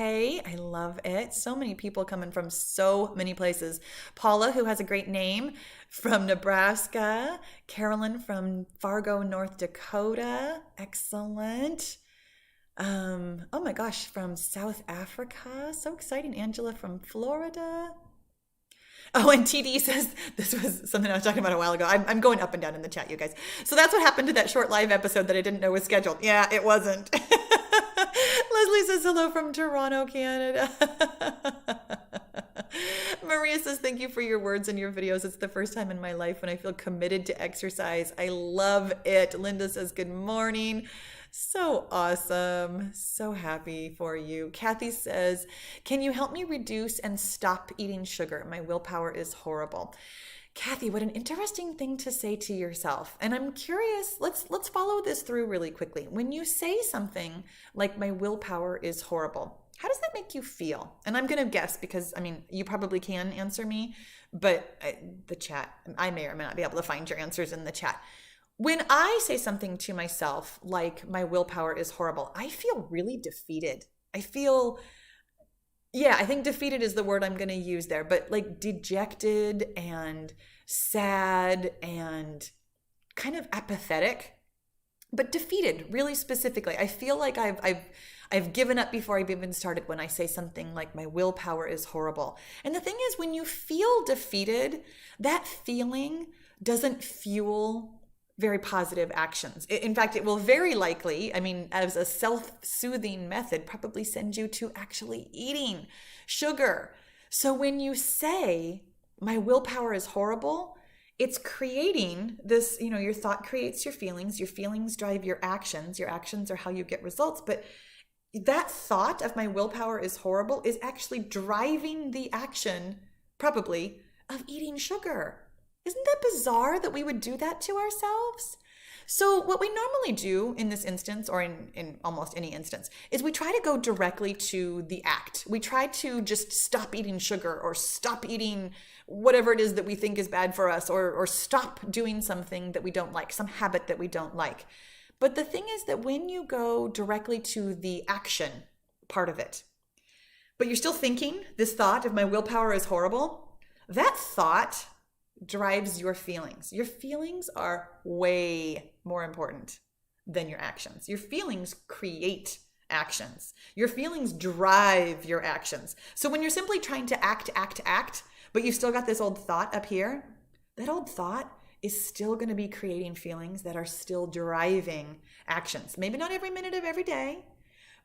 I love it. So many people coming from so many places. Paula, who has a great name, from Nebraska. Carolyn from Fargo, North Dakota. Excellent. Oh my gosh, from South Africa. So exciting. Angela from Florida. Oh, and TD says, this was something I was talking about a while ago. I'm going up and down in the chat, you guys. So that's what happened to that short live episode that I didn't know was scheduled. Yeah, it wasn't. Leslie says, hello from Toronto, Canada. Maria says, thank you for your words and your videos. It's the first time in my life when I feel committed to exercise. I love it. Linda says, good morning. So awesome. So happy for you. Kathy says, "Can you help me reduce and stop eating sugar? My willpower is horrible." Kathy, what an interesting thing to say to yourself. And I'm curious, let's follow this through really quickly. When you say something like my willpower is horrible, how does that make you feel? And I'm going to guess because I mean, you probably can answer me, but the chat, I may or may not be able to find your answers in the chat. When I say something to myself like my willpower is horrible, I feel really defeated. I feel, yeah, I think defeated is the word I'm going to use there, but like dejected and sad and kind of apathetic, but defeated really specifically. I feel like I've given up before I've even started when I say something like my willpower is horrible. And the thing is, when you feel defeated, that feeling doesn't fuel very positive actions. In fact, it will very likely, I mean, as a self-soothing method, probably send you to actually eating sugar. So when you say, my willpower is horrible, it's creating this, you know, your thought creates your feelings drive your actions are how you get results. But that thought of my willpower is horrible is actually driving the action, probably, of eating sugar. Isn't that bizarre that we would do that to ourselves? So what we normally do in this instance, or in almost any instance, is we try to go directly to the act. We try to just stop eating sugar or stop eating whatever it is that we think is bad for us, or stop doing something that we don't like, some habit that we don't like. But the thing is that when you go directly to the action part of it, but you're still thinking this thought of my willpower is horrible, that thought drives your feelings. Your feelings are way more important than your actions. Your feelings create actions. Your feelings drive your actions. So when you're simply trying to act, but you've still got this old thought up here, that old thought is still going to be creating feelings that are still driving actions. Maybe not every minute of every day,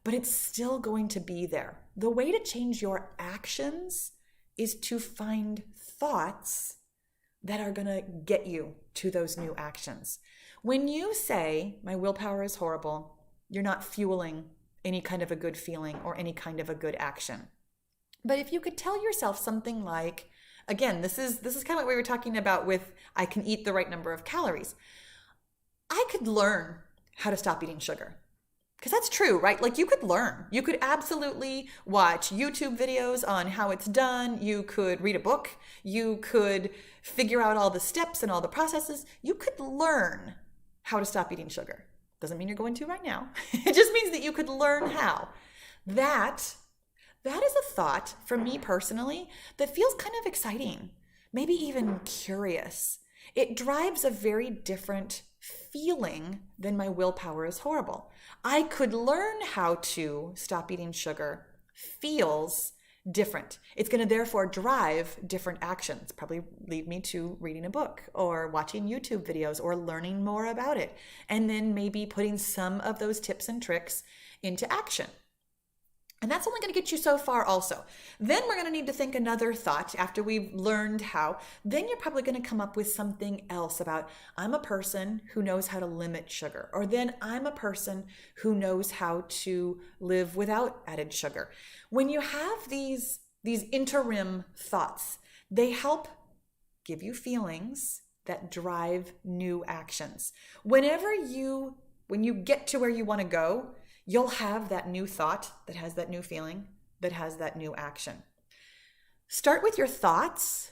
but it's still going to be there. The way to change your actions is to find thoughts that are going to get you to those new actions. When you say, my willpower is horrible, you're not fueling any kind of a good feeling or any kind of a good action. But if you could tell yourself something like, again, this is kind of what we were talking about with I can eat the right number of calories. I could learn how to stop eating sugar. Because that's true, right? Like you could learn. You could absolutely watch YouTube videos on how it's done. You could read a book. You could figure out all the steps and all the processes. You could learn how to stop eating sugar. Doesn't mean you're going to right now. It just means that you could learn how. That is a thought for me personally that feels kind of exciting, maybe even curious. It drives a very different feeling than my willpower is horrible. I could learn how to stop eating sugar feels different. It's going to therefore drive different actions, probably lead me to reading a book or watching YouTube videos or learning more about it, and then maybe putting some of those tips and tricks into action. And that's only going to get you so far also. Then we're going to need to think another thought after we've learned how. Then you're probably going to come up with something else about, I'm a person who knows how to limit sugar. Or then I'm a person who knows how to live without added sugar. When you have these interim thoughts, they help give you feelings that drive new actions. When you get to where you want to go, you'll have that new thought that has that new feeling, that has that new action. Start with your thoughts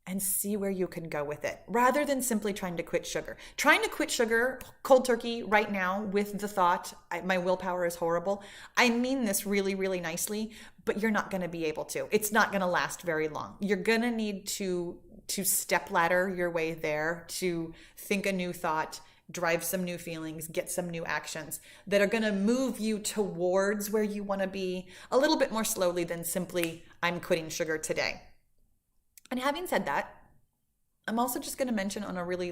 and see where you can go with it, rather than simply trying to quit sugar. Trying to quit sugar cold turkey right now with the thought, my willpower is horrible. I mean this really, really nicely, but you're not going to be able to. It's not going to last very long. You're going to need to step ladder your way there, to think a new thought, drive some new feelings, get some new actions that are going to move you towards where you want to be a little bit more slowly than simply, I'm quitting sugar today. And having said that, I'm also just going to mention on a really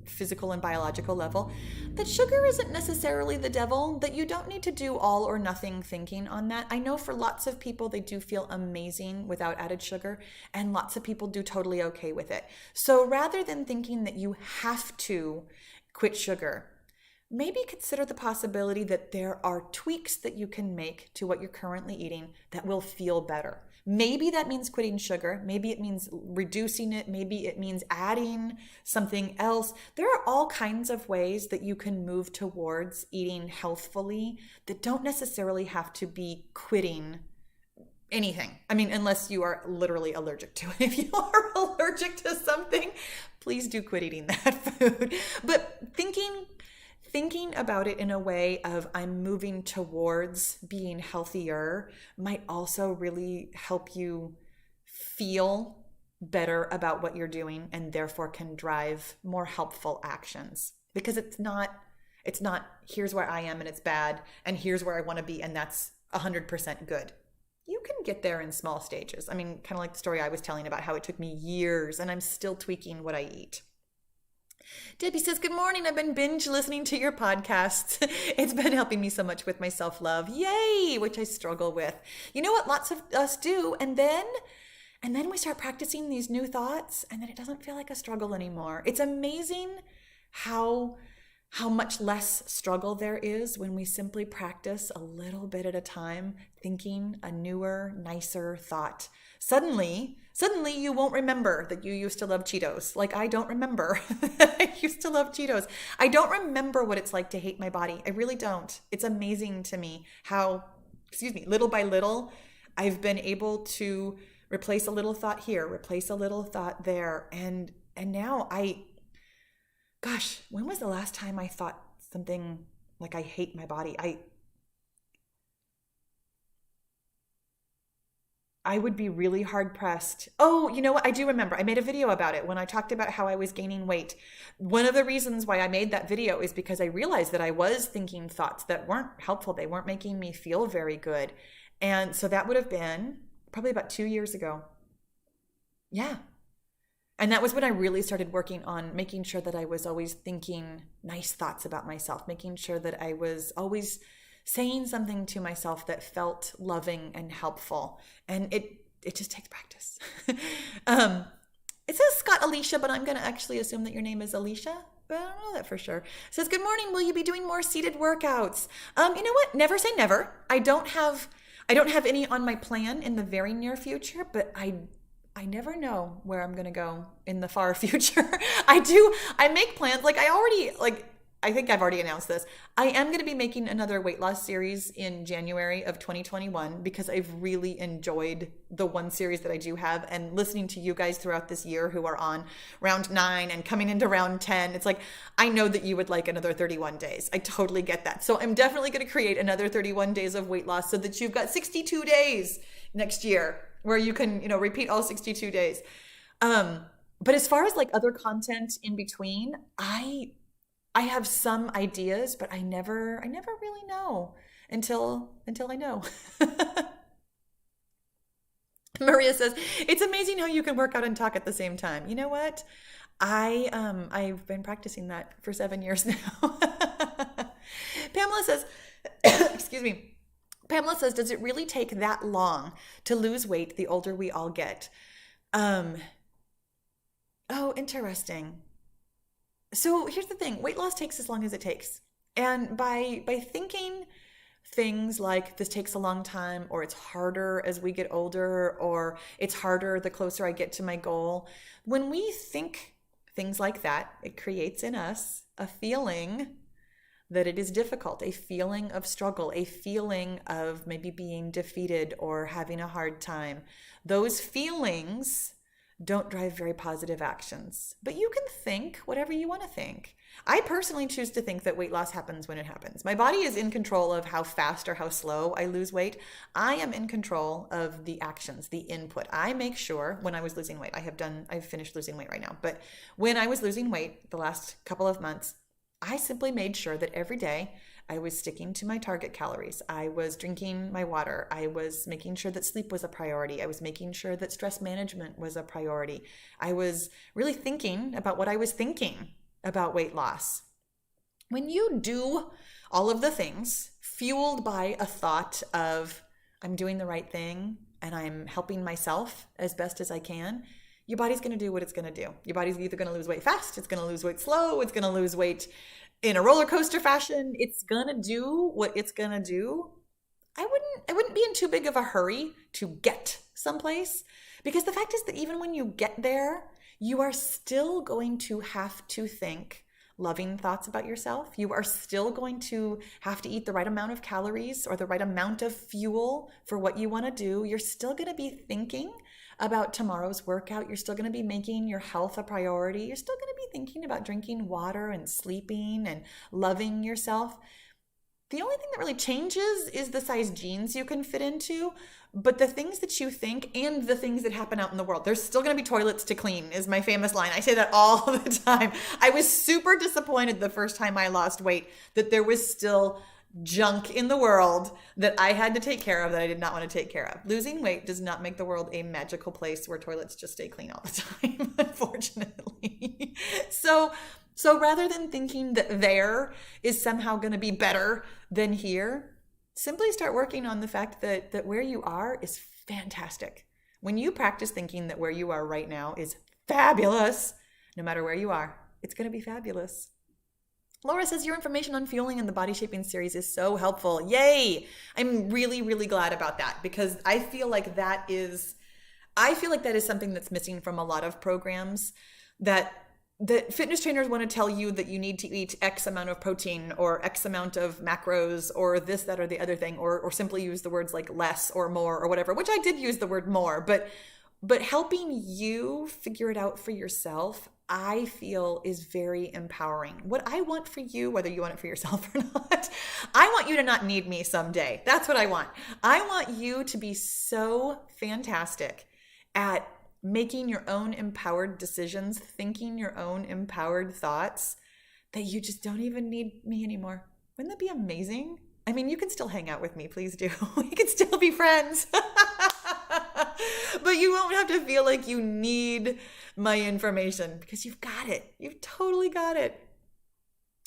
physical and biological level that sugar isn't necessarily the devil, that you don't need to do all or nothing thinking on that. I know for lots of people, they do feel amazing without added sugar, and lots of people do totally okay with it. So rather than thinking that you have to quit sugar, maybe consider the possibility that there are tweaks that you can make to what you're currently eating that will feel better. Maybe that means quitting sugar. Maybe it means reducing it. Maybe it means adding something else. There are all kinds of ways that you can move towards eating healthfully that don't necessarily have to be quitting anything. I mean, unless you are literally allergic to it. If you are allergic to something, please do quit eating that food. But thinking about it in a way of I'm moving towards being healthier might also really help you feel better about what you're doing and therefore can drive more helpful actions. Because it's not here's where I am and it's bad and here's where I want to be and that's 100% good. You can get there in small stages. I mean, kind of like the story I was telling about how it took me years and I'm still tweaking what I eat. Debbie says, good morning. I've been binge listening to your podcasts. It's been helping me so much with my self-love. Yay, which I struggle with. You know what lots of us do? And then we start practicing these new thoughts and then it doesn't feel like a struggle anymore. It's amazing how much less struggle there is when we simply practice a little bit at a time, thinking a newer, nicer thought. Suddenly you won't remember that you used to love Cheetos. Like I don't remember that I used to love Cheetos. I don't remember what it's like to hate my body. I really don't. It's amazing to me how, little by little, I've been able to replace a little thought here, replace a little thought there. And now gosh, when was the last time I thought something like I hate my body? I would be really hard pressed. Oh, you know what? I do remember. I made a video about it when I talked about how I was gaining weight. One of the reasons why I made that video is because I realized that I was thinking thoughts that weren't helpful. They weren't making me feel very good. And so that would have been probably about 2 years ago. Yeah. And that was when I really started working on making sure that I was always thinking nice thoughts about myself, making sure that I was always saying something to myself that felt loving and helpful. And it just takes practice. It says Scott Alicia, but I'm going to actually assume that your name is Alicia, but I don't know that for sure. It says, good morning. Will you be doing more seated workouts? You know what? Never say never. I don't have any on my plan in the very near future, but I never know where I'm going to go in the far future. I make plans. I think I've already announced this. I am going to be making another weight loss series in January of 2021 because I've really enjoyed the one series that I do have, and listening to you guys throughout this year who are on round 9 and coming into round 10. It's like, I know that you would like another 31 days. I totally get that. So I'm definitely going to create another 31 days of weight loss so that you've got 62 days next year where you can, repeat all 62 days. But as far as like other content in between, I have some ideas, but I never really know until I know. Maria says, it's amazing how you can work out and talk at the same time. You know what? I've been practicing that for 7 years now. Pamela says, excuse me. Pamela says, does it really take that long to lose weight the older we all get? Oh, interesting. So here's the thing, weight loss takes as long as it takes. And by thinking things like this takes a long time, or it's harder as we get older, or it's harder the closer I get to my goal, when we think things like that, it creates in us a feeling that it is difficult, a feeling of struggle, a feeling of maybe being defeated or having a hard time. Those feelings don't drive very positive actions, but you can think whatever you want to think. I personally choose to think that weight loss happens when it happens. My body is in control of how fast or how slow I lose weight. I am in control of the actions, the input. I make sure when I was losing weight, I've finished losing weight right now, but when I was losing weight the last couple of months, I simply made sure that every day I was sticking to my target calories. I was drinking my water. I was making sure that sleep was a priority. I was making sure that stress management was a priority. I was really thinking about what I was thinking about weight loss. When you do all of the things fueled by a thought of, I'm doing the right thing and I'm helping myself as best as I can, your body's going to do what it's going to do. Your body's either going to lose weight fast, it's going to lose weight slow, it's going to lose weight in a roller coaster fashion. It's gonna do what it's gonna do. I wouldn't be in too big of a hurry to get someplace, because the fact is that even when you get there, you are still going to have to think loving thoughts about yourself. You are still going to have to eat the right amount of calories or the right amount of fuel for what you want to do. You're still going to be thinking about tomorrow's workout. You're still going to be making your health a priority. You're still going to be thinking about drinking water and sleeping and loving yourself. The only thing that really changes is the size jeans you can fit into, but the things that you think and the things that happen out in the world, there's still going to be toilets to clean, is my famous line. I say that all the time. I was super disappointed the first time I lost weight that there was still junk in the world that I had to take care of that I did not want to take care of. Losing weight does not make the world a magical place where toilets just stay clean all the time, unfortunately. So rather than thinking that there is somehow going to be better than here, simply start working on the fact that where you are is fantastic. When you practice thinking that where you are right now is fabulous, no matter where you are, it's going to be fabulous. Laura says your information on fueling in the body shaping series is so helpful. Yay! I'm really, really glad about that, because I feel like that is something that's missing from a lot of programs, that fitness trainers want to tell you that you need to eat X amount of protein or X amount of macros or this, that, or the other thing, or simply use the words like less or more or whatever, which I did use the word more, but helping you figure it out for yourself, I feel is very empowering. What I want for you, whether you want it for yourself or not, I want you to not need me someday. That's what I want. I want you to be so fantastic at making your own empowered decisions, thinking your own empowered thoughts, that you just don't even need me anymore. Wouldn't that be amazing? I mean, you can still hang out with me, please do. We can still be friends. But you won't have to feel like you need my information, because you've got it. You've totally got it.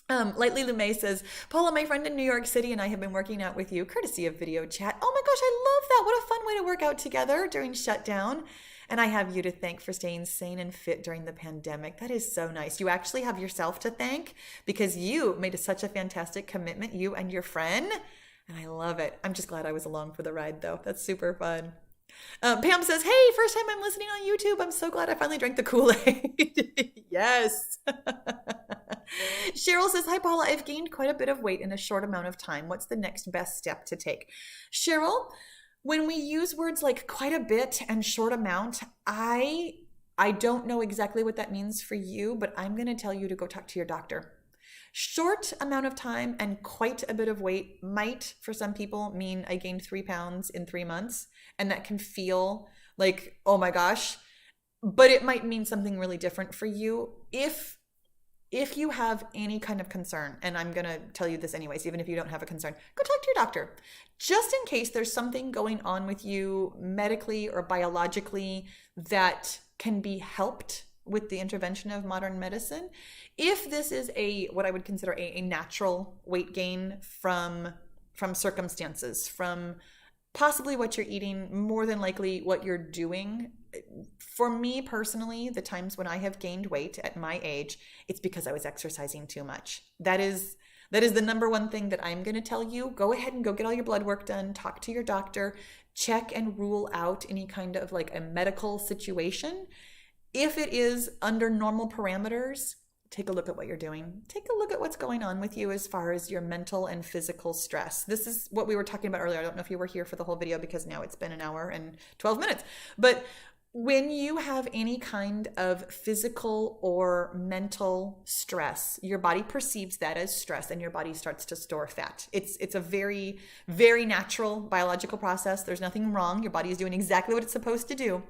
Lightly Lume says, Paula, my friend in New York City and I have been working out with you, courtesy of video chat. Oh my gosh, I love that. What a fun way to work out together during shutdown. And I have you to thank for staying sane and fit during the pandemic. That is so nice. You actually have yourself to thank, because you made such a fantastic commitment, you and your friend. And I love it. I'm just glad I was along for the ride, though. That's super fun. Pam says, hey, first time I'm listening on YouTube. I'm so glad I finally drank the Kool-Aid. Yes. Cheryl says, hi, Paula. I've gained quite a bit of weight in a short amount of time. What's the next best step to take? Cheryl, when we use words like quite a bit and short amount, I don't know exactly what that means for you, but I'm going to tell you to go talk to your doctor. Short amount of time and quite a bit of weight might, for some people, mean I gained 3 pounds in 3 months, and that can feel like, oh my gosh, but it might mean something really different for you. If you have any kind of concern, and I'm going to tell you this anyways, even if you don't have a concern, go talk to your doctor. Just in case there's something going on with you medically or biologically that can be helped with the intervention of modern medicine. If this is what I would consider a natural weight gain from circumstances, from possibly what you're eating, more than likely what you're doing. For me personally, the times when I have gained weight at my age, it's because I was exercising too much. That is the number one thing that I'm going to tell you. Go ahead and go get all your blood work done, talk to your doctor, check and rule out any kind of like a medical situation. If it is under normal parameters, take a look at what you're doing. Take a look at what's going on with you as far as your mental and physical stress. This is what we were talking about earlier. I don't know if you were here for the whole video because now it's been an hour and 12 minutes. But when you have any kind of physical or mental stress, your body perceives that as stress and your body starts to store fat. It's a very, very natural biological process. There's nothing wrong. Your body is doing exactly what it's supposed to do.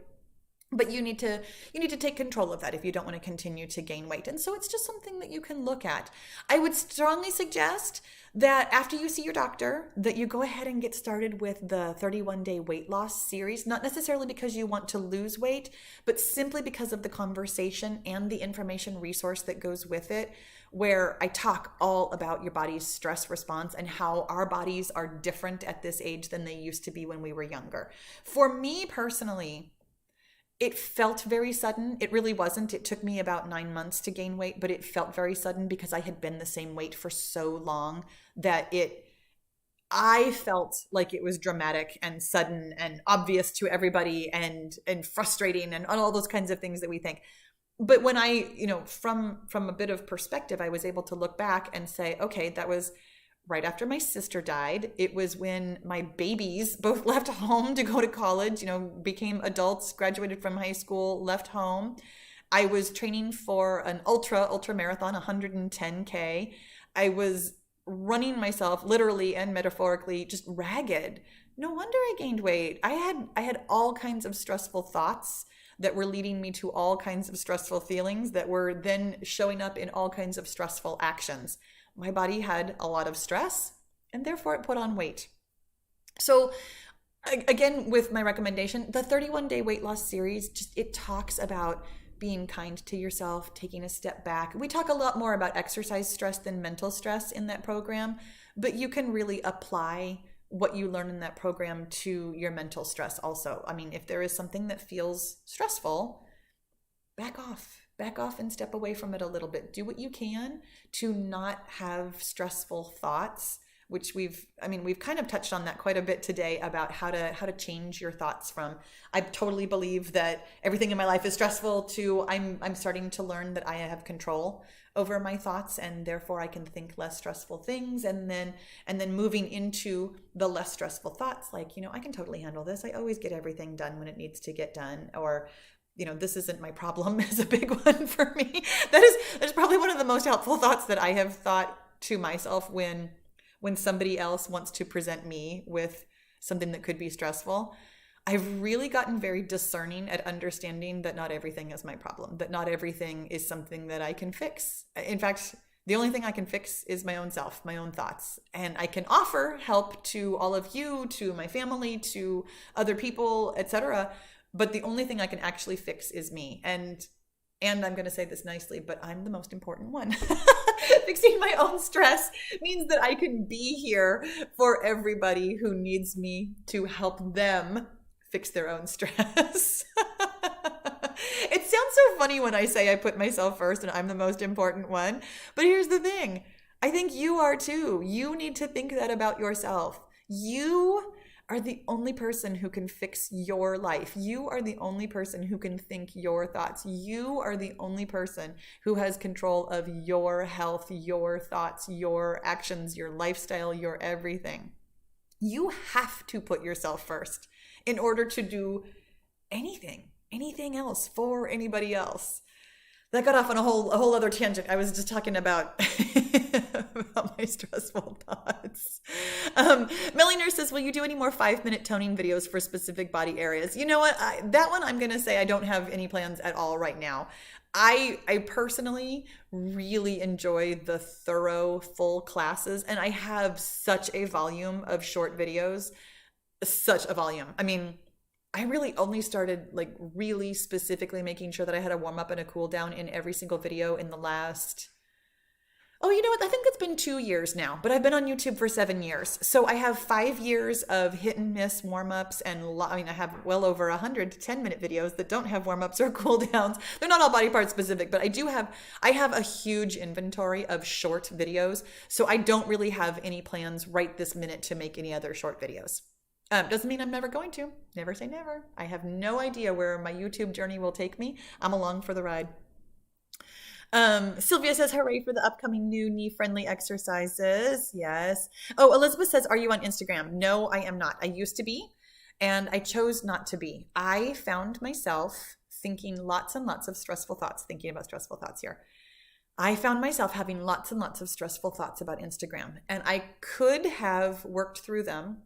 But you need to take control of that if you don't want to continue to gain weight. And so it's just something that you can look at. I would strongly suggest that after you see your doctor, that you go ahead and get started with the 31-day weight loss series, not necessarily because you want to lose weight, but simply because of the conversation and the information resource that goes with it, where I talk all about your body's stress response and how our bodies are different at this age than they used to be when we were younger. For me personally, It felt very sudden. It really wasn't. It took me about 9 months to gain weight, but it felt very sudden because I had been the same weight for so long that I felt like it was dramatic and sudden and obvious to everybody and frustrating and all those kinds of things that we think. But when I, from a bit of perspective, I was able to look back and say, okay, that was right after my sister died. It was when my babies both left home to go to college, became adults, graduated from high school, left home. I was training for an ultra marathon, 110K. I was running myself literally and metaphorically just ragged. No wonder I gained weight. I had all kinds of stressful thoughts that were leading me to all kinds of stressful feelings that were then showing up in all kinds of stressful actions. My body had a lot of stress and therefore it put on weight. So again, with my recommendation, the 31-day weight loss series, it talks about being kind to yourself, taking a step back. We talk a lot more about exercise stress than mental stress in that program, but you can really apply what you learn in that program to your mental stress also. I mean, if there is something that feels stressful, back off and step away from it a little bit. Do what you can to not have stressful thoughts, which we've kind of touched on that quite a bit today about how to change your thoughts from I totally believe that everything in my life is stressful to I'm starting to learn that I have control over my thoughts and therefore I can think less stressful things, and then moving into the less stressful thoughts like, I can totally handle this. I always get everything done when it needs to get done, or this isn't my problem is a big one for me. That's probably one of the most helpful thoughts that I have thought to myself when somebody else wants to present me with something that could be stressful. I've really gotten very discerning at understanding that not everything is my problem, that not everything is something that I can fix. In fact, the only thing I can fix is my own self, my own thoughts. And I can offer help to all of you, to my family, to other people, etc. But the only thing I can actually fix is me. And I'm going to say this nicely, but I'm the most important one. Fixing my own stress means that I can be here for everybody who needs me to help them fix their own stress. It sounds so funny when I say I put myself first and I'm the most important one. But here's the thing. I think you are too. You need to think that about yourself. You are the only person who can fix your life. You are the only person who can think your thoughts. You are the only person who has control of your health, your thoughts, your actions, your lifestyle, your everything. You have to put yourself first in order to do anything else for anybody else. That got off on a whole other tangent. I was just talking about, about my stressful thoughts. Melly Nurse says, will you do any more 5-minute toning videos for specific body areas? You know what? That one I'm going to say I don't have any plans at all right now. I personally really enjoy the thorough full classes, and I have such a volume of short videos, such a volume. I mean, I really only started like really specifically making sure that I had a warm up and a cool down in every single video in the last, you know what? I think it's been 2 years now, but I've been on YouTube for 7 years. So I have 5 years of hit and miss warm ups, and I have well over 100 10-minute videos that don't have warm ups or cool downs. They're not all body part specific, but I have a huge inventory of short videos. So I don't really have any plans right this minute to make any other short videos. Doesn't mean I'm never going to. Never say never. I have no idea where my YouTube journey will take me. I'm along for the ride. Sylvia says, hooray for the upcoming new knee-friendly exercises. Yes. Oh, Elizabeth says, are you on Instagram? No, I am not. I used to be, and I chose not to be. I found myself thinking lots and lots of stressful thoughts, thinking about stressful thoughts here. I found myself having lots and lots of stressful thoughts about Instagram, and I could have worked through them,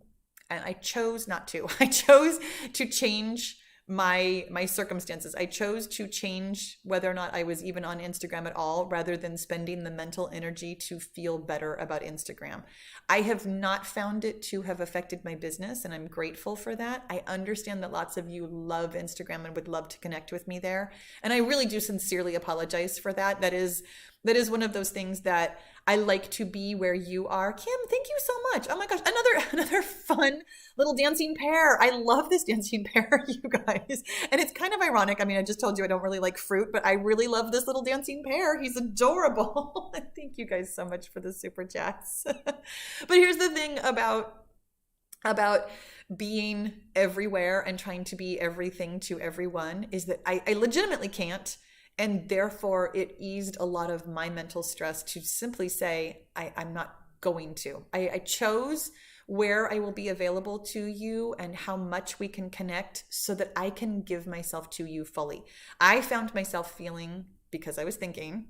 and I chose not to. I chose to change my circumstances. I chose to change whether or not I was even on Instagram at all, rather than spending the mental energy to feel better about Instagram. I have not found it to have affected my business, and I'm grateful for that. I understand that lots of you love Instagram and would love to connect with me there, and I really do sincerely apologize for that. That is one of those things that I like to be where you are. Kim, thank you so much. Oh my gosh, another fun little dancing pear. I love this dancing pear, you guys. And it's kind of ironic. I mean, I just told you I don't really like fruit, but I really love this little dancing pear. He's adorable. Thank you guys so much for the super chats. But here's the thing about being everywhere and trying to be everything to everyone is that I legitimately can't. And therefore, it eased a lot of my mental stress to simply say, I'm not going to. I chose where I will be available to you and how much we can connect so that I can give myself to you fully. I found myself feeling, because I was thinking,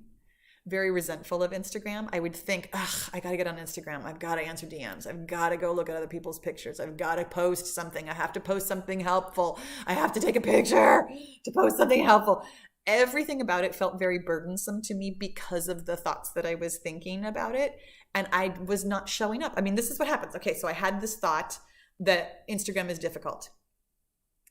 very resentful of Instagram. I would think, ugh, I got to get on Instagram. I've got to answer DMs. I've got to go look at other people's pictures. I've got to post something. I have to post something helpful. I have to take a picture to post something helpful. Everything about it felt very burdensome to me because of the thoughts that I was thinking about it. And I was not showing up. I mean, this is what happens. Okay, so I had this thought that Instagram is difficult.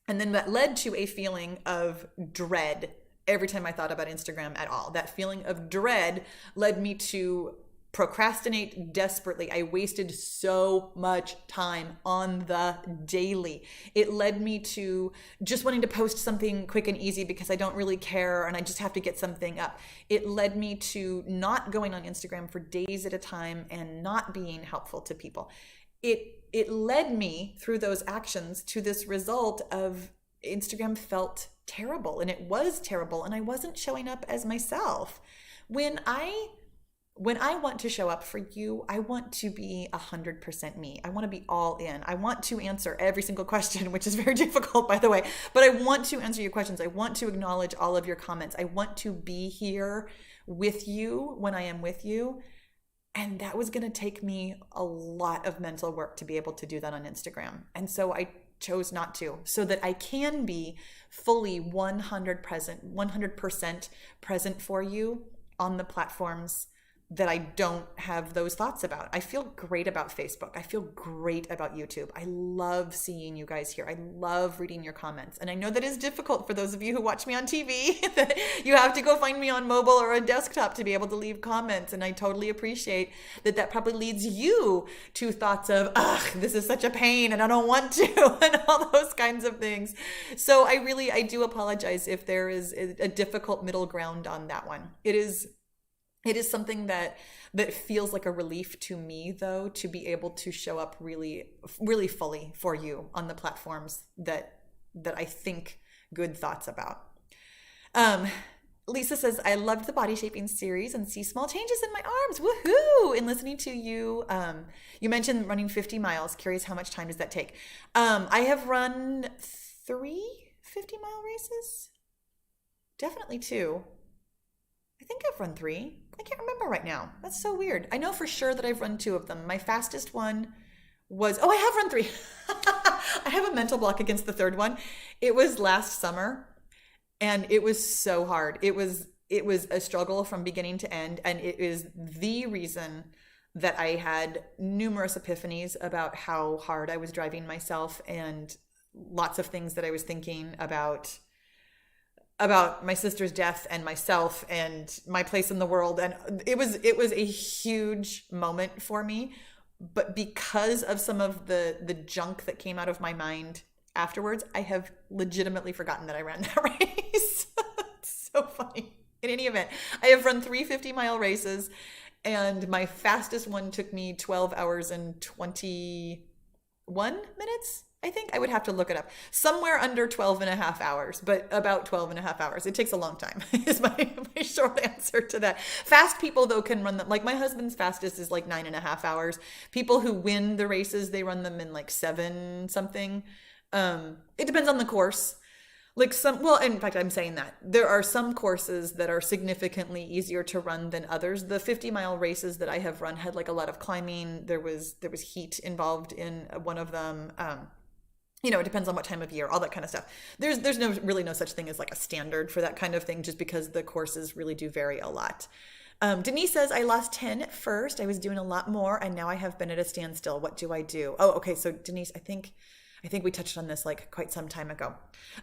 And then that led to a feeling of dread every time I thought about Instagram at all. That feeling of dread led me to procrastinate desperately. I wasted so much time on the daily. It led me to just wanting to post something quick and easy because I don't really care and I just have to get something up. It led me to not going on Instagram for days at a time and not being helpful to people. It led me through those actions to this result of Instagram felt terrible, and it was terrible, and I wasn't showing up as myself. When I want to show up for you, I want to be 100% me. I want to be all in. I want to answer every single question, which is very difficult, by the way, but I want to answer your questions. I want to acknowledge all of your comments. I want to be here with you when I am with you. And that was going to take me a lot of mental work to be able to do that on Instagram. And so I chose not to, so that I can be fully 100% present for you on the platforms that I don't have those thoughts about. I feel great about Facebook. I feel great about YouTube. I love seeing you guys here. I love reading your comments. And I know that is difficult for those of you who watch me on TV, that you have to go find me on mobile or a desktop to be able to leave comments. And I totally appreciate that that probably leads you to thoughts of, ugh, this is such a pain and I don't want to, and all those kinds of things. So I do apologize if there is a difficult middle ground on that one. It is something that feels like a relief to me, though, to be able to show up really, really fully for you on the platforms that I think good thoughts about. Lisa says, I loved the body shaping series and see small changes in my arms. Woohoo! In listening to you, you mentioned running 50 miles. Curious, how much time does that take? I have run 3 50-mile races. Definitely 2. I think I've run 3. I can't remember right now. That's so weird. I know for sure that I've run 2 of them. My fastest one was, I have run 3. I have a mental block against the 3rd one. It was last summer and it was so hard. It was a struggle from beginning to end. And it is the reason that I had numerous epiphanies about how hard I was driving myself and lots of things that I was thinking about my sister's death and myself and my place in the world. And it was a huge moment for me, but because of some of the junk that came out of my mind afterwards, I have legitimately forgotten that I ran that race. It's so funny. In any event, I have run 3 50-mile races, and my fastest one took me 12 hours and 21 minutes. I think I would have to look it up. Somewhere under 12 and a half hours, but about 12 and a half hours. It takes a long time is my short answer to that. Fast people, though, can run them. Like my husband's fastest is like 9.5 hours. People who win the races, they run them in like 7 something. It depends on the course. Like in fact, I'm saying that there are some courses that are significantly easier to run than others. The 50-mile races that I have run had like a lot of climbing. There was heat involved in one of them. It depends on what time of year, all that kind of stuff. There's no such thing as like a standard for that kind of thing, just because the courses really do vary a lot. Denise says, I lost 10 at first. I was doing a lot more, and now I have been at a standstill. What do I do? Oh, okay. So Denise, I think I think we touched on this like quite some time ago.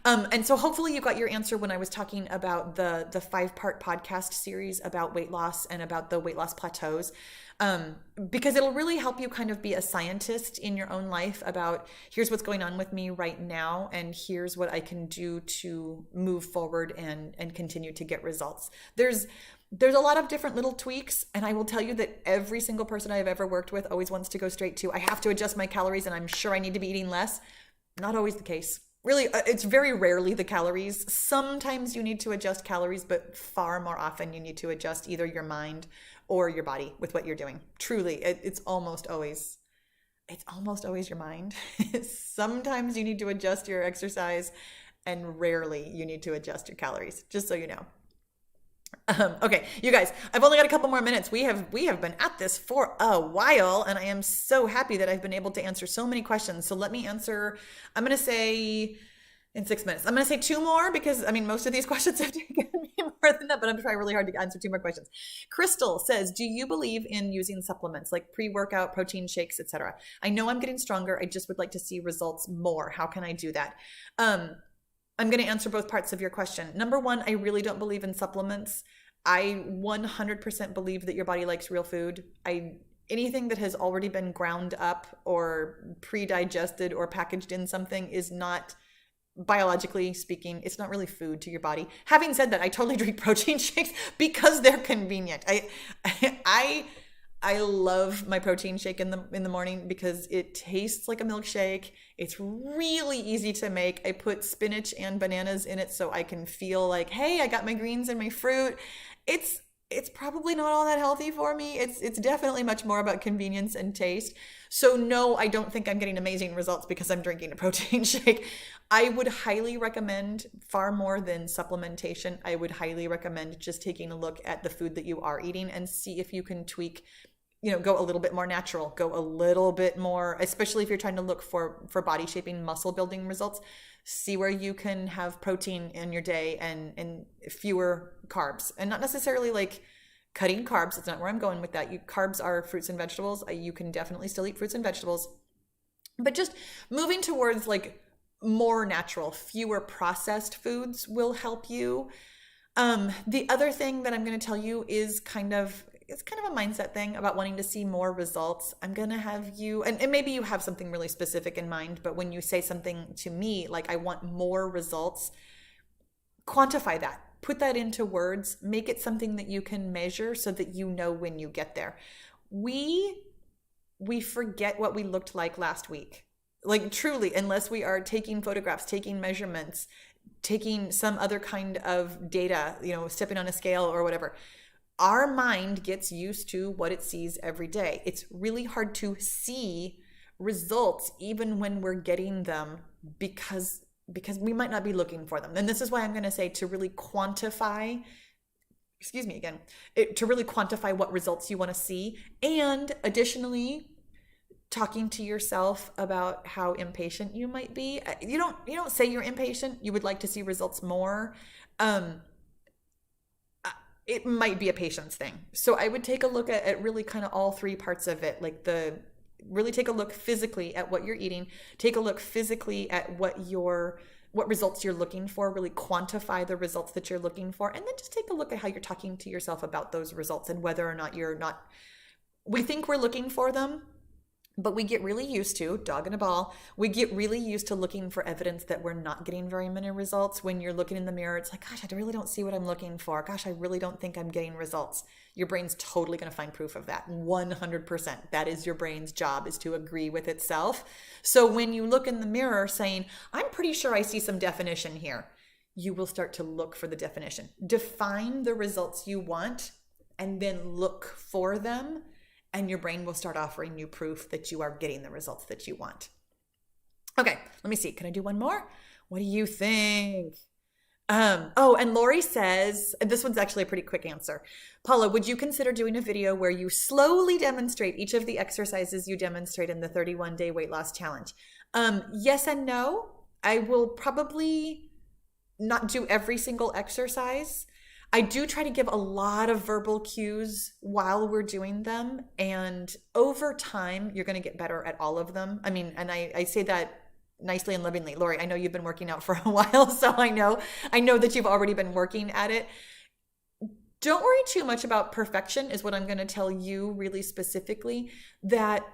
And so hopefully you got your answer when I was talking about the 5-part podcast series about weight loss and about the weight loss plateaus. Because it'll really help you kind of be a scientist in your own life about here's what's going on with me right now, and here's what I can do to move forward and continue to get results. There's a lot of different little tweaks, and I will tell you that every single person I've ever worked with always wants to go straight to, I have to adjust my calories and I'm sure I need to be eating less. Not always the case. Really, it's very rarely the calories. Sometimes you need to adjust calories, but far more often you need to adjust either your mind or your body with what you're doing. Truly, it's almost always your mind. Sometimes you need to adjust your exercise, and rarely you need to adjust your calories, just so you know. Okay, you guys, I've only got a couple more minutes. We have been at this for a while, and I am so happy that I've been able to answer so many questions. So let me answer, I'm going to say in 6 minutes, I'm going to say 2 more because I mean, most of these questions have taken me more than that, but I'm trying really hard to answer 2 more questions. Crystal says, do you believe in using supplements like pre-workout, protein shakes, etc.? I know I'm getting stronger. I just would like to see results more. How can I do that? I'm going to answer both parts of your question. Number 1, I really don't believe in supplements. I 100% believe that your body likes real food. Anything that has already been ground up or pre-digested or packaged in something is not, biologically speaking, it's not really food to your body. Having said that, I totally drink protein shakes because they're convenient. I love my protein shake in the morning because it tastes like a milkshake. It's really easy to make. I put spinach and bananas in it so I can feel like, hey, I got my greens and my fruit. It's probably not all that healthy for me. It's definitely much more about convenience and taste. So no, I don't think I'm getting amazing results because I'm drinking a protein shake. I would highly recommend, far more than supplementation, I would highly recommend just taking a look at the food that you are eating and see if you can tweak, go a little bit more natural, go a little bit more, especially if you're trying to look for body shaping, muscle building results. See where you can have protein in your day and fewer carbs, and not necessarily like cutting carbs. That's not where I'm going with that. Carbs are fruits and vegetables. You can definitely still eat fruits and vegetables, but just moving towards like more natural, fewer processed foods will help you. The other thing that I'm going to tell you is it's kind of a mindset thing about wanting to see more results. I'm going to have you, and maybe you have something really specific in mind, but when you say something to me, like I want more results, quantify that, put that into words, make it something that you can measure so that you know when you get there. We forget what we looked like last week. Like truly, unless we are taking photographs, taking measurements, taking some other kind of data, stepping on a scale or whatever. Our mind gets used to what it sees every day. It's really hard to see results even when we're getting them because we might not be looking for them. And this is why I'm going to say to really quantify, to really quantify what results you want to see. And additionally, talking to yourself about how impatient you might be. You don't say you're impatient. You would like to see results more. It might be a patience thing. So I would take a look at really kind of all 3 parts of it, really take a look physically at what you're eating, take a look physically at what results you're looking for, really quantify the results that you're looking for, and then just take a look at how you're talking to yourself about those results and whether or not we think we're looking for them, but we get really used to, dog and a ball, we get really used to looking for evidence that we're not getting very many results. When you're looking in the mirror, it's like, gosh, I really don't see what I'm looking for. Gosh, I really don't think I'm getting results. Your brain's totally going to find proof of that. 100%. That is your brain's job, is to agree with itself. So when you look in the mirror saying, I'm pretty sure I see some definition here, you will start to look for the definition. Define the results you want and then look for them. And your brain will start offering you proof that you are getting the results that you want. Okay, let me see. Can I do one more? What do you think? And Lori says, this one's actually a pretty quick answer. Paula, would you consider doing a video where you slowly demonstrate each of the exercises you demonstrate in the 31-day weight loss challenge? Yes and no. I will probably not do every single exercise. I do try to give a lot of verbal cues while we're doing them. And over time, you're going to get better at all of them. I mean, and I say that nicely and lovingly. Lori, I know you've been working out for a while, so I know that you've already been working at it. Don't worry too much about perfection is what I'm going to tell you really specifically, that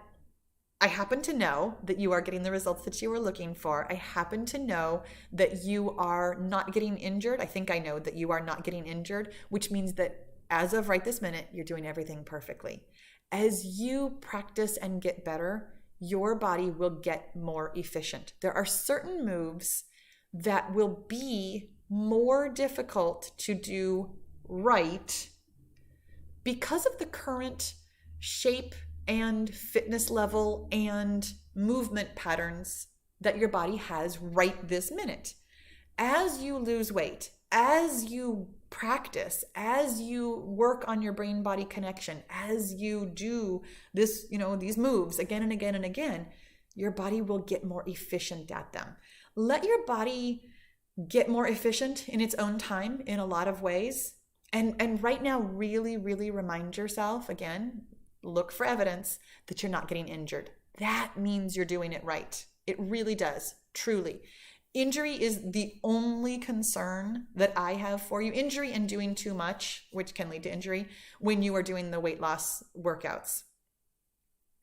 I happen to know that you are getting the results that you were looking for. I happen to know that you are not getting injured. I think I know that you are not getting injured, which means that as of right this minute, you're doing everything perfectly. As you practice and get better, your body will get more efficient. There are certain moves that will be more difficult to do right because of the current shape and fitness level and movement patterns that your body has right this minute. As you lose weight, as you practice, as you work on your brain body connection, as you do this, these moves again and again and again, your body will get more efficient at them. Let your body get more efficient in its own time in a lot of ways. And right now, really, really remind yourself, again, look for evidence that you're not getting injured. That means you're doing it right. It really does, truly. Injury is the only concern that I have for you. Injury and doing too much, which can lead to injury, when you are doing the weight loss workouts.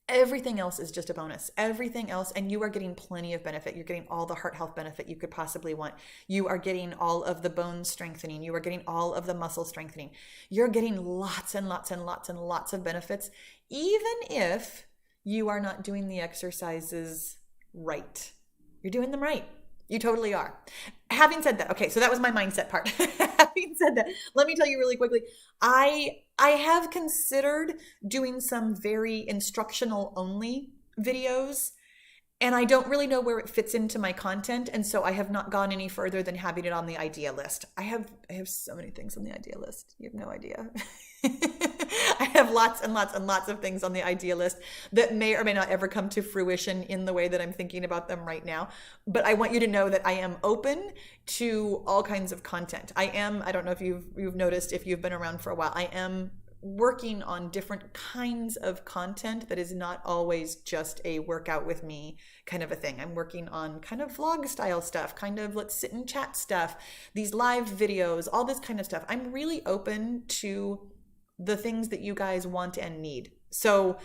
Everything else is just a bonus. Everything else, and you are getting plenty of benefit. You're getting all the heart health benefit you could possibly want. You are getting all of the bone strengthening. You are getting all of the muscle strengthening. You're getting lots and lots and lots and lots of benefits, even if you are not doing the exercises right. You're doing them right. You totally are. Having said that, okay, so that was my mindset part. Having said that, let me tell you really quickly, I have considered doing some very instructional only videos, and I don't really know where it fits into my content, and so I have not gone any further than having it on the idea list. I have so many things on the idea list. You have no idea. I have lots and lots and lots of things on the idea list that may or may not ever come to fruition in the way that I'm thinking about them right now. But I want you to know that I am open to all kinds of content. I don't know if you've noticed, if you've been around for a while, I am working on different kinds of content that is not always just a workout with me kind of a thing. I'm working on kind of vlog style stuff, kind of let's sit and chat stuff, these live videos, all this kind of stuff. I'm really open to the things that you guys want and need. So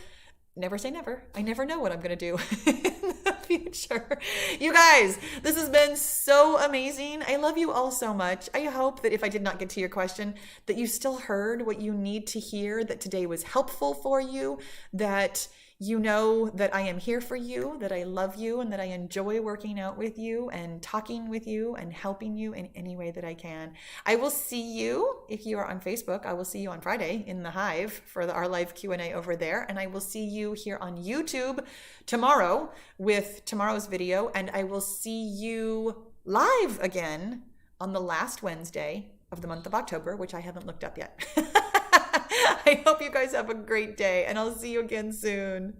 never say never. I never know what I'm going to do in the future. You guys, this has been so amazing. I love you all so much. I hope that if I did not get to your question, that you still heard what you need to hear, that today was helpful for you, that you know that I am here for you, that I love you, and that I enjoy working out with you and talking with you and helping you in any way that I can. I will see you, if you are on Facebook, I will see you on Friday in the Hive for our live Q&A over there. And I will see you here on YouTube tomorrow with tomorrow's video. And I will see you live again on the last Wednesday of the month of October, which I haven't looked up yet. I hope you guys have a great day, and I'll see you again soon.